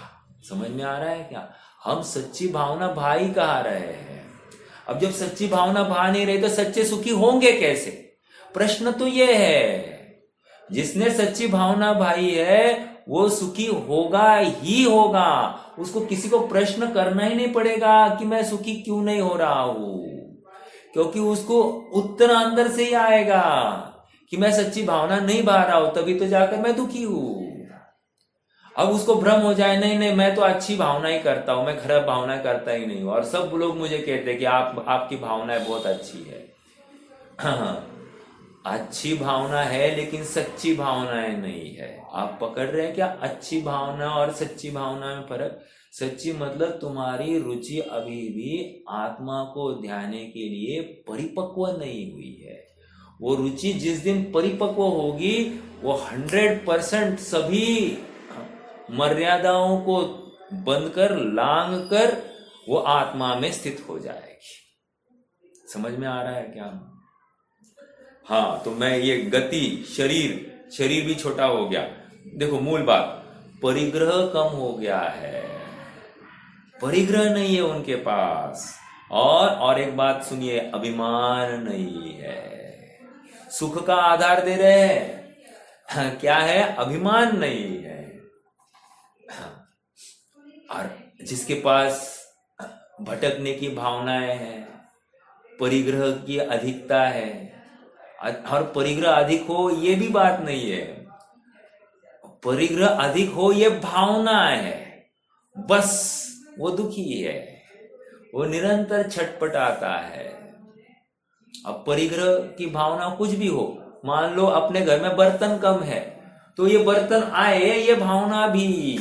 समझ में आ रहा है क्या, हम सच्ची भावना भा ही कहा रहे हैं। अब जब सच्ची भावना भा नहीं रही तो सच्चे सुखी होंगे कैसे, प्रश्न तो ये है। जिसने सच्ची भावना भाई है वो सुखी होगा ही होगा, उसको किसी को प्रश्न करना ही नहीं पड़ेगा कि मैं सुखी क्यों नहीं हो रहा हूं, क्योंकि उसको उत्तर अंदर से ही आएगा कि मैं सच्ची भावना नहीं भा रहा हूं, तभी तो जाकर मैं दुखी हूं। अब उसको भ्रम हो जाए, नहीं नहीं मैं तो अच्छी भावना ही करता हूं, मैं खराब भावना करता ही नहीं हूं, और सब लोग मुझे कहते हैं कि आपकी भावनाएं बहुत अच्छी है। हाँ, अच्छी भावना है लेकिन सच्ची भावनाएं नहीं है। आप पकड़ रहे हैं क्या अच्छी भावना और सच्ची भावना में फर्क। सच्ची मतलब तुम्हारी रुचि अभी भी आत्मा को ध्याने के लिए परिपक्व नहीं हुई है। वो रुचि जिस दिन परिपक्व होगी वो 100% सभी मर्यादाओं को बंद कर लांग कर वो आत्मा में स्थित हो जाएगी। समझ में आ रहा है क्या? हाँ, तो मैं ये गति शरीर भी छोटा हो गया। देखो मूल बात, परिग्रह कम हो गया है, परिग्रह नहीं है उनके पास। और एक बात सुनिए, अभिमान नहीं है। सुख का आधार दे रहे हैं, क्या है? अभिमान नहीं है। और जिसके पास भटकने की भावनाएं हैं, परिग्रह की अधिकता है, और परिग्रह अधिक हो ये भी बात नहीं है, परिग्रह अधिक हो ये भावना है, बस वो दुखी है, वो निरंतर छटपटाता है। अब परिग्रह की भावना कुछ भी हो, मान लो अपने घर में बर्तन कम है तो ये बर्तन आए, ये भावना भी,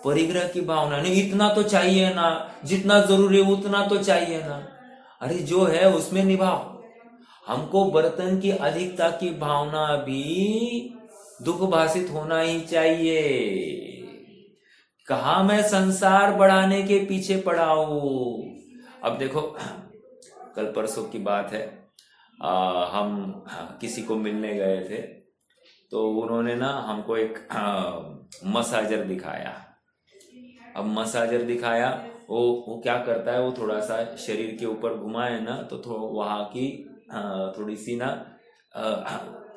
परिग्रह की भावना नहीं, इतना तो चाहिए ना, जितना जरूरी है उतना तो चाहिए ना। अरे जो है उसमें निभाओ। हमको बर्तन की अधिकता की भावना भी दुख भाषित होना ही चाहिए। कहा मैं संसार बढ़ाने के पीछे पड़ा हूं। अब देखो, कल परसों की बात है, हम किसी को मिलने गए थे, तो उन्होंने ना हमको एक मसाजर दिखाया। अब मसाजर दिखाया, वो क्या करता है, वो थोड़ा सा शरीर के ऊपर घुमाए ना तो वहाँ की थोड़ी सी ना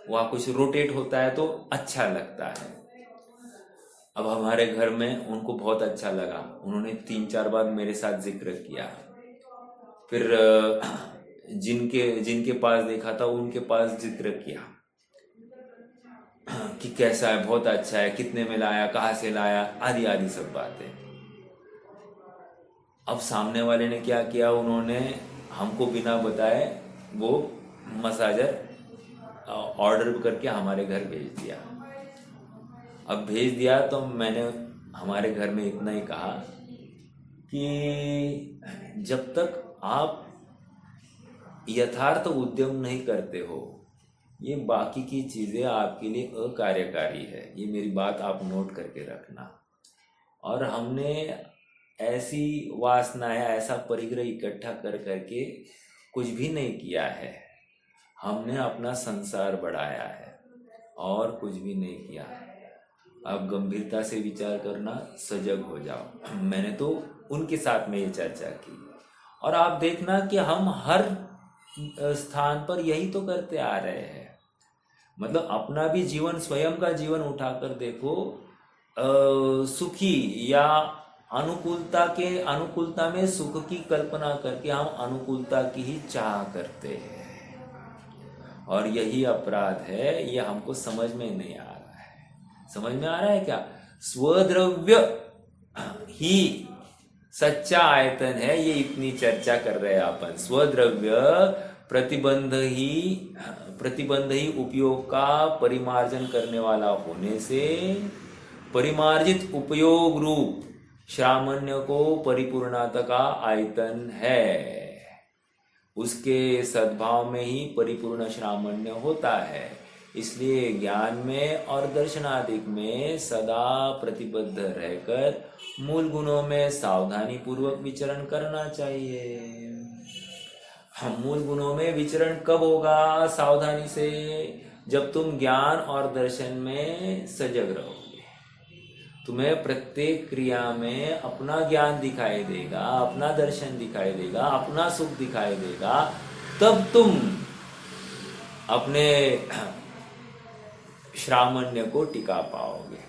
वहाँ कुछ रोटेट होता है तो अच्छा लगता है। अब हमारे घर में उनको बहुत अच्छा लगा, उन्होंने 3-4 बार मेरे साथ जिक्र किया। फिर जिनके पास देखा था उनके पास जिक्र किया कि कैसा है, बहुत अच्छा है, कितने में लाया, कहाँ से लाया, आदि आदि सब बातें। अब सामने वाले ने क्या किया, उन्होंने हमको बिना बताए वो मसाजर ऑर्डर करके हमारे घर भेज दिया। अब भेज दिया तो मैंने हमारे घर में इतना ही कहा कि जब तक आप यथार्थ उद्यम नहीं करते हो, ये बाकी की चीज़ें आपके लिए अकार्यकारी है। ये मेरी बात आप नोट करके रखना। और हमने ऐसी वासनाएं, ऐसा परिग्रह इकट्ठा कर करके कुछ भी नहीं किया है। हमने अपना संसार बढ़ाया है और कुछ भी नहीं किया। आप गंभीरता से विचार करना, सजग हो जाओ। मैंने तो उनके साथ में ये चर्चा की। और आप देखना कि हम हर स्थान पर यही तो करते आ रहे हैं। मतलब अपना भी जीवन, स्वयं का जीवन उठाकर देखो, सुखी या अनुकूलता में सुख की कल्पना करके हम अनुकूलता की ही चाह करते हैं। और यही अपराध है, ये हमको समझ में नहीं आ रहा है। समझ में आ रहा है क्या? स्वद्रव्य ही सच्चा आयतन है, ये इतनी चर्चा कर रहे हैं अपन। स्वद्रव्य प्रतिबंध ही उपयोग का परिमार्जन करने वाला होने से परिमार्जित उपयोग रूप श्रामण्य को परिपूर्णता का आयतन है। उसके सद्भाव में ही परिपूर्ण श्रामण्य होता है। इसलिए ज्ञान में और दर्शनादिक में सदा प्रतिबद्ध रहकर मूल गुणों में सावधानी पूर्वक विचरण करना चाहिए। हम मूल गुणों में विचरण कब होगा सावधानी से? जब तुम ज्ञान और दर्शन में सजग रहोगे। तुम्हें प्रत्येक क्रिया में अपना ज्ञान दिखाई देगा, अपना दर्शन दिखाई देगा, अपना सुख दिखाई देगा। तब तुम अपने श्रामण्य को टिका पाओगे।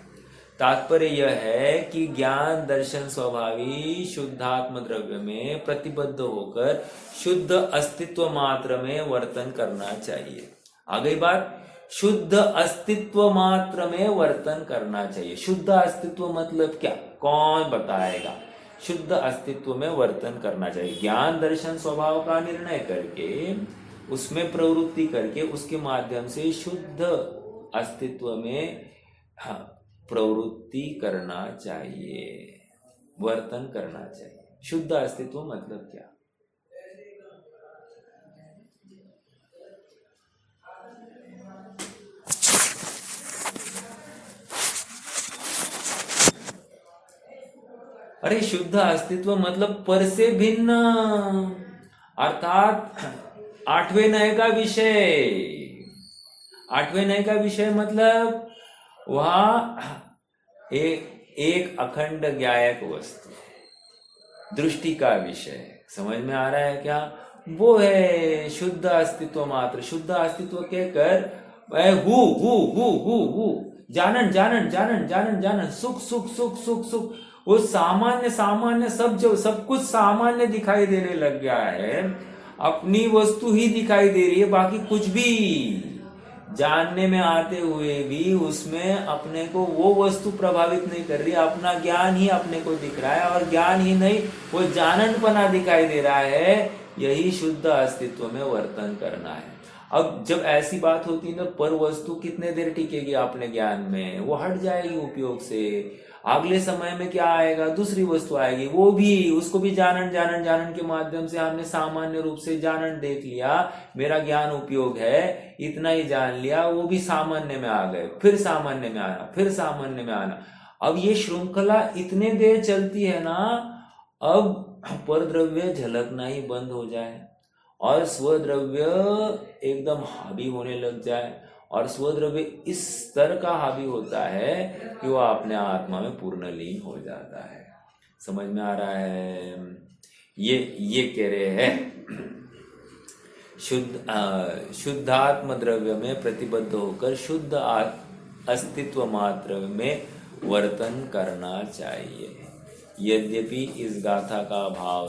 तात्पर्य यह है कि ज्ञान दर्शन स्वभावी शुद्धात्म द्रव्य में प्रतिबद्ध होकर शुद्ध अस्तित्व मात्र में वर्तन करना चाहिए। आ गई बात? शुद्ध अस्तित्व मात्र में वर्तन करना चाहिए। शुद्ध अस्तित्व मतलब क्या? कौन बताएगा? शुद्ध अस्तित्व में वर्तन करना चाहिए। ज्ञान दर्शन स्वभाव का निर्णय करके, उसमें प्रवृत्ति करके, उसके माध्यम से शुद्ध अस्तित्व में प्रवृत्ति करना चाहिए, वर्तन करना चाहिए। शुद्ध अस्तित्व मतलब क्या? अरे शुद्ध अस्तित्व मतलब पर से भिन्न, अर्थात आठवें नय का विषय। आठवें नय का विषय मतलब वह एक अखंड ज्ञायक वस्तु, दृष्टि का विषय। समझ में आ रहा है क्या? वो है शुद्ध अस्तित्व मात्र। शुद्ध अस्तित्व कहकर हु जानन जानन जानन जानन जानन, सुख सुख सुख सुख सुख, वो सामान्य सब कुछ सामान्य दिखाई देने लग गया है। अपनी वस्तु ही दिखाई दे रही है, बाकी कुछ भी जानने में आते हुए भी उसमें अपने को वो वस्तु प्रभावित नहीं कर रही। अपना ज्ञान ही अपने को दिख रहा है, और ज्ञान ही नहीं, वो जाननपना दिखाई दे रहा है। यही शुद्ध अस्तित्व में वर्तन करना है। अब जब ऐसी बात होती है ना, पर वस्तु कितने देर टिकेगी अपने ज्ञान में? वो हट जाएगी उपयोग से। अगले समय में क्या आएगा, दूसरी वस्तु आएगी, वो भी उसको भी जानन जानन जानन के माध्यम से हमने सामान्य रूप से जानन देख लिया, मेरा ज्ञान उपयोग है, इतना ही जान लिया, वो भी सामान्य में आ गए, फिर सामान्य में आना, फिर सामान्य में आना। अब ये श्रृंखला इतने देर चलती है ना, अब परद्रव्य झलकना ही बंद हो जाए और स्वद्रव्य एकदम हावी होने लग जाए, और स्वद्रव्य इस स्तर का हावी होता है कि वो अपने आत्मा में पूर्ण लीन हो जाता है। समझ में आ रहा है? ये कह रहे हैं शुद्धात्म द्रव्य में प्रतिबद्ध होकर शुद्ध अस्तित्व मात्र में वर्तन करना चाहिए। यद्यपि इस गाथा का भाव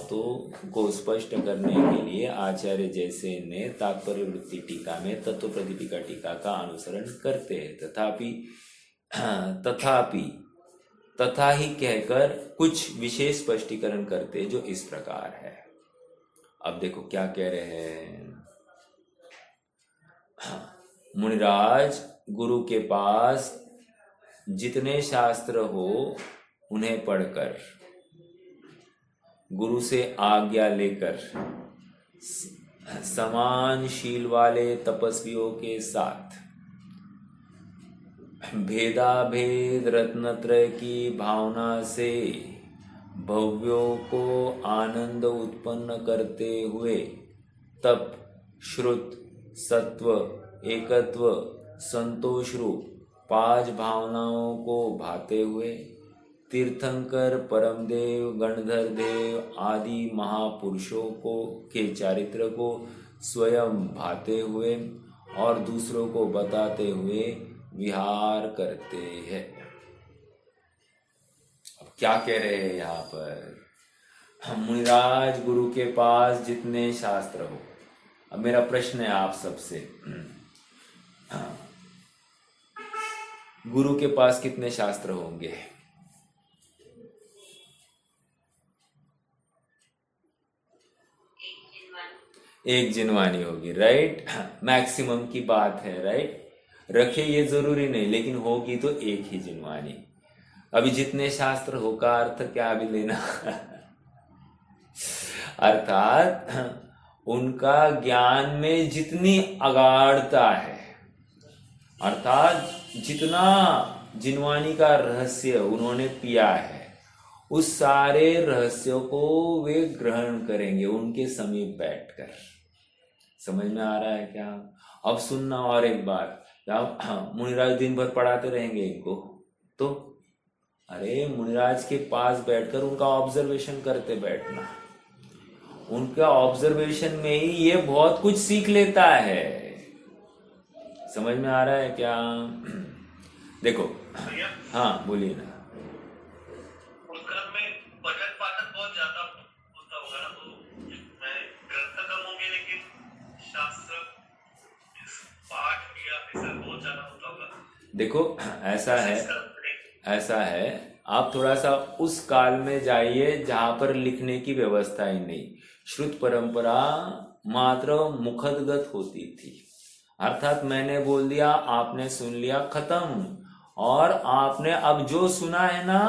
को स्पष्ट करने के लिए आचार्य जैसे ने तात्पर्य वृत्ति टीका में तत्व प्रदीपिका टीका का अनुसरण करते हैं, तथा ही कहकर कुछ विशेष स्पष्टीकरण करते जो इस प्रकार है। अब देखो क्या कह रहे हैं। मुनिराज, गुरु के पास जितने शास्त्र हो उन्हें पढ़कर, गुरु से आज्ञा लेकर, समान शील वाले तपस्वियों के साथ भेदाभेद रत्नत्रय की भावना से भव्यों को आनंद उत्पन्न करते हुए तप, श्रुत, सत्व, एकत्व, संतोष रूप 5 भावनाओं को भाते हुए तीर्थंकर, परमदेव, गणधर देव आदि महापुरुषों के चारित्र को स्वयं भाते हुए और दूसरों को बताते हुए विहार करते हैं। अब क्या कह रहे हैं यहाँ पर? मुनिराज, गुरु के पास जितने शास्त्र हो। अब मेरा प्रश्न है आप सबसे, गुरु के पास कितने शास्त्र होंगे? एक जिनवानी होगी, राइट? मैक्सिमम की बात है, राइट? रखे ये जरूरी नहीं, लेकिन होगी तो एक ही जिनवानी। अभी जितने शास्त्र हो का अर्थ क्या भी लेना अर्थात उनका ज्ञान में जितनी अगाढ़ता है, अर्थात जितना जिनवानी का रहस्य उन्होंने पिया है, उस सारे रहस्यों को वे ग्रहण करेंगे उनके समीप बैठकर। समझ में आ रहा है क्या? अब सुनना और एक बात, मुनिराज दिन भर पढ़ाते रहेंगे इनको, तो अरे मुनिराज के पास बैठकर उनका ऑब्जर्वेशन करते बैठना। उनका ऑब्जर्वेशन में ही ये बहुत कुछ सीख लेता है। समझ में आ रहा है क्या? देखो, हाँ बोलिए ना। देखो ऐसा है, आप थोड़ा सा उस काल में जाइए जहां पर लिखने की व्यवस्था ही नहीं, श्रुत परंपरा मात्र मुखदगत होती थी। अर्थात मैंने बोल दिया, आपने सुन लिया, खत्म। और आपने अब जो सुना है ना,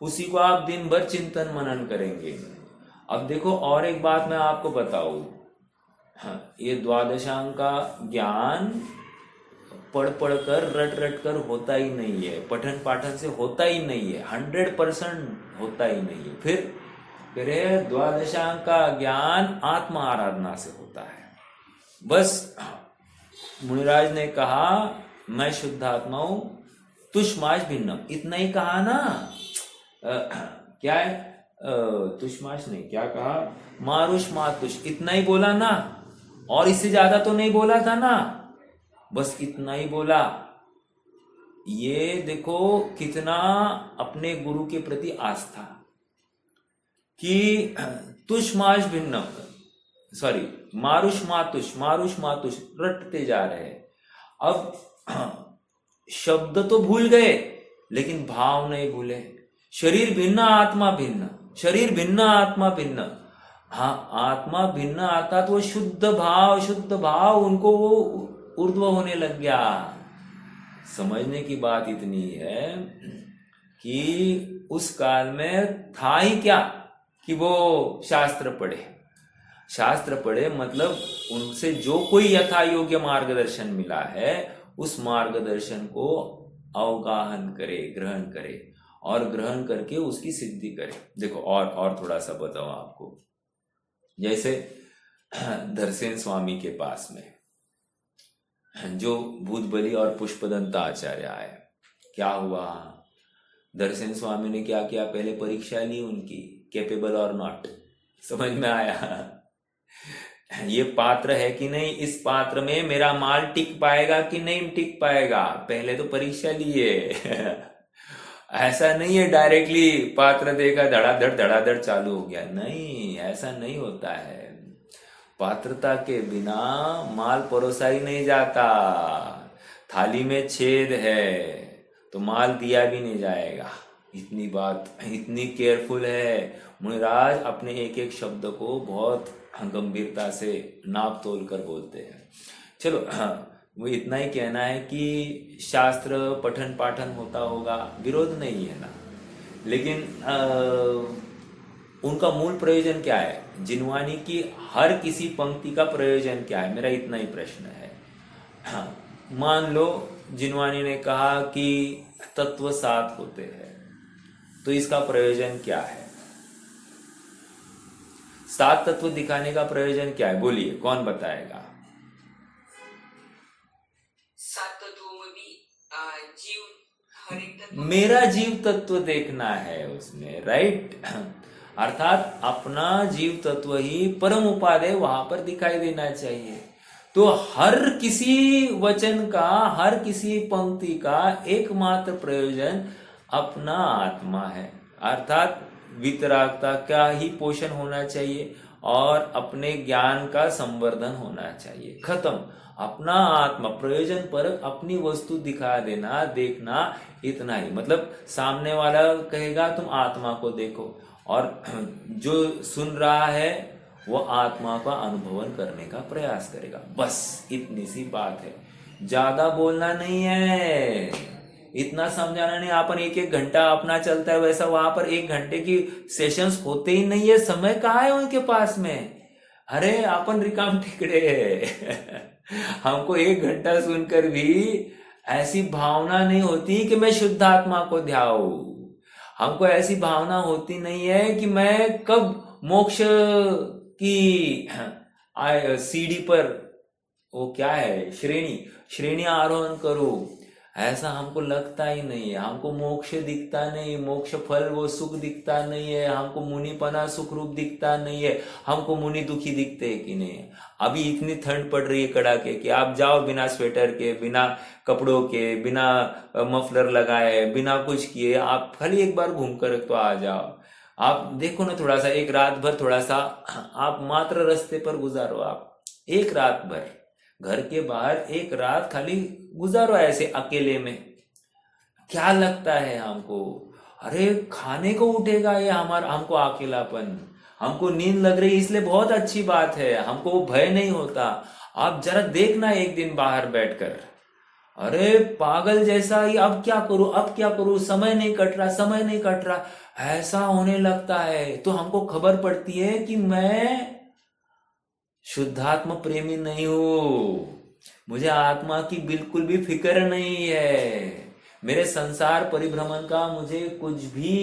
उसी को आप दिन भर चिंतन मनन करेंगे। अब देखो और एक बात मैं आपको बताऊं, ये द्वादशांग का ज्ञान पढ़ कर रट कर होता ही नहीं है, पठन पाठन से होता ही नहीं है, 100% होता ही नहीं है। फिर द्वादशांग का ज्ञान आत्मा आराधना से होता है। बस मुनिराज ने कहा मैं शुद्धात्मा हूं, तुष्माश भिन्नम, इतना ही कहा ना। क्या है? तुष्माश नहीं, क्या कहा? मारुष मातुष, इतना ही बोला ना, और इससे ज्यादा तो नहीं बोला था ना, बस इतना ही बोला। ये देखो कितना अपने गुरु के प्रति आस्था, कि तुष्माश भिन्नम, सॉरी मारुष मातुष रटते जा रहे हैं। अब शब्द तो भूल गए लेकिन भाव नहीं भूले। शरीर भिन्न आत्मा भिन्न, शरीर भिन्न आत्मा भिन्न। हाँ, आत्मा भिन्न आता तो शुद्ध भाव उनको वो ऊर्ध्व होने लग गया। समझने की बात इतनी है कि उस काल में था ही क्या कि वो शास्त्र पढ़े मतलब उनसे जो कोई यथा योग्य मार्गदर्शन मिला है उस मार्गदर्शन को अवगाहन करे, ग्रहण करे और ग्रहण करके उसकी सिद्धि करे। देखो और थोड़ा सा बताओ आपको, जैसे धरसेन स्वामी के पास में जो भूतबली और पुष्पदंत आचार्य आए, क्या हुआ? धरसेन स्वामी ने क्या किया? पहले परीक्षा ली उनकी, कैपेबल और नॉट। समझ में आया ये पात्र है कि नहीं, इस पात्र में मेरा माल टिक पाएगा कि नहीं टिक पाएगा, पहले तो परीक्षा लिए ऐसा नहीं है डायरेक्टली पात्र देखा धड़ाधड़ चालू हो गया, नहीं, ऐसा नहीं होता है। पात्रता के बिना माल परोसा ही नहीं जाता। थाली में छेद है तो माल दिया भी नहीं जाएगा। इतनी बात, इतनी केयरफुल है मुनिराज, अपने एक एक शब्द को बहुत गंभीरता से नाप तोल कर बोलते हैं। चलो वो इतना ही कहना है कि शास्त्र पठन पाठन होता होगा, विरोध नहीं है ना, लेकिन उनका मूल प्रयोजन क्या है? जिनवानी की हर किसी पंक्ति का प्रयोजन क्या है, मेरा इतना ही प्रश्न है। मान लो जिनवानी ने कहा कि तत्व 7 होते हैं, तो इसका प्रयोजन क्या है? 7 तत्व दिखाने का प्रयोजन क्या है? बोलिए, कौन बताएगा? 7 तत्वों में भी जीव, हर एक तत्व, मेरा जीव तत्व देखना है उसमें, राइट? अर्थात अपना जीव तत्व ही परम उपादेय वहां पर दिखाई देना चाहिए। तो हर किसी वचन का, हर किसी पंक्ति का एकमात्र प्रयोजन अपना आत्मा है, अर्थात वितरागता का ही पोषण होना चाहिए और अपने ज्ञान का संवर्धन होना चाहिए। खत्म। अपना आत्मा प्रयोजन पर अपनी वस्तु दिखा देना, देखना, इतना ही। मतलब सामने वाला कहेगा तुम आत्मा को देखो, और जो सुन रहा है वो आत्मा का अनुभवन करने का प्रयास करेगा, बस इतनी सी बात है। ज्यादा बोलना नहीं है, इतना समझाना नहीं। अपन एक एक घंटा अपना चलता है, वैसा वहां पर 1 घंटे की सेशंस होते ही नहीं है। समय कहाँ है उनके पास में? अरे अपन रिकाम टिकड़े है हमको 1 घंटा सुनकर भी ऐसी भावना नहीं होती कि मैं शुद्ध आत्मा को ध्याऊं। हमको ऐसी भावना होती नहीं है कि मैं कब मोक्ष की सीढ़ी पर, वो क्या है, श्रेणी आरोहण करूं, ऐसा हमको लगता ही नहीं है। हमको मोक्ष दिखता नहीं, मोक्ष फल वो सुख दिखता नहीं है। हमको मुनिपना सुख रूप दिखता नहीं है। हमको मुनि दुखी दिखते है कि नहीं? अभी इतनी ठंड पड़ रही है कड़ाके की, आप जाओ बिना स्वेटर के, बिना कपड़ों के, बिना मफलर लगाए, बिना कुछ किए, आप खाली एक बार घूम कर तो आ जाओ। आप देखो ना, थोड़ा सा एक रात भर थोड़ा सा आप मात्र रास्ते पर गुजारो, आप एक रात भर घर के बाहर एक रात खाली गुजारो ऐसे अकेले में, क्या लगता है हमको? अरे खाने को उठेगा ये हमको अकेलापन, हमको नींद लग रही इसलिए बहुत अच्छी बात है, हमको वो भय नहीं होता। आप जरा देखना एक दिन बाहर बैठकर, अरे पागल जैसा ही, अब क्या करूं, समय नहीं कट रहा, ऐसा होने लगता है। तो हमको खबर पड़ती है कि मैं शुद्धात्म प्रेमी नहीं हूं, मुझे आत्मा की बिल्कुल भी फिक्र नहीं है, मेरे संसार परिभ्रमण का मुझे कुछ भी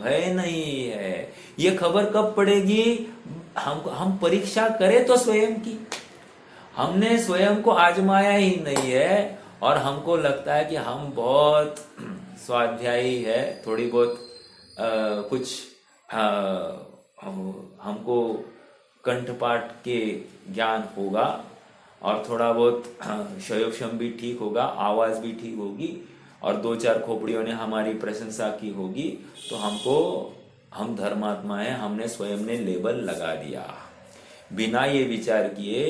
भय नहीं है। ये खबर कब पड़ेगी? हम परीक्षा करें तो स्वयं की, हमने स्वयं को आजमाया ही नहीं है और हमको लगता है कि हम बहुत स्वाध्यायी है, थोड़ी बहुत कुछ हमको कंठपाठ के ज्ञान होगा और थोड़ा बहुत शयोक्षम भी ठीक होगा, आवाज भी ठीक होगी और 2-4 खोपड़ियों ने हमारी प्रशंसा की होगी, तो हम धर्मात्मा है, हमने स्वयं ने लेबल लगा दिया बिना ये विचार किए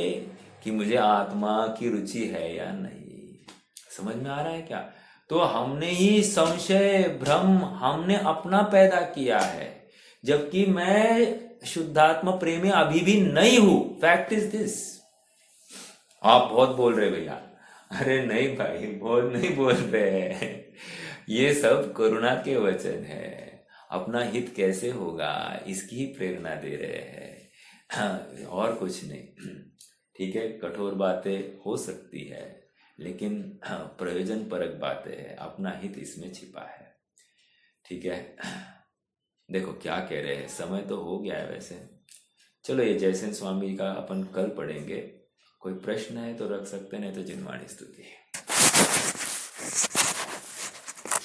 कि मुझे आत्मा की रुचि है या नहीं। समझ में आ रहा है क्या? तो हमने ही संशय भ्रम हमने अपना पैदा किया है, जबकि मैं शुद्धात्मा प्रेमी अभी भी नहीं हूं। Fact is this. आप बहुत बोल रहे भैया, अरे नहीं भाई, बहुत नहीं बोल रहे हैं। ये सब करुणा के वचन है। अपना हित कैसे होगा इसकी ही प्रेरणा दे रहे हैं, और कुछ नहीं। ठीक है, कठोर बातें हो सकती है, लेकिन प्रयोजन परक बातें हैं, अपना हित इसमें छिपा है। ठीक है, देखो क्या कह रहे हैं, समय तो हो गया है वैसे। चलो ये जयसेन स्वामी का अपन कल पढ़ेंगे। कोई प्रश्न है तो रख सकते, नहीं तो जिनवाणी स्तुति।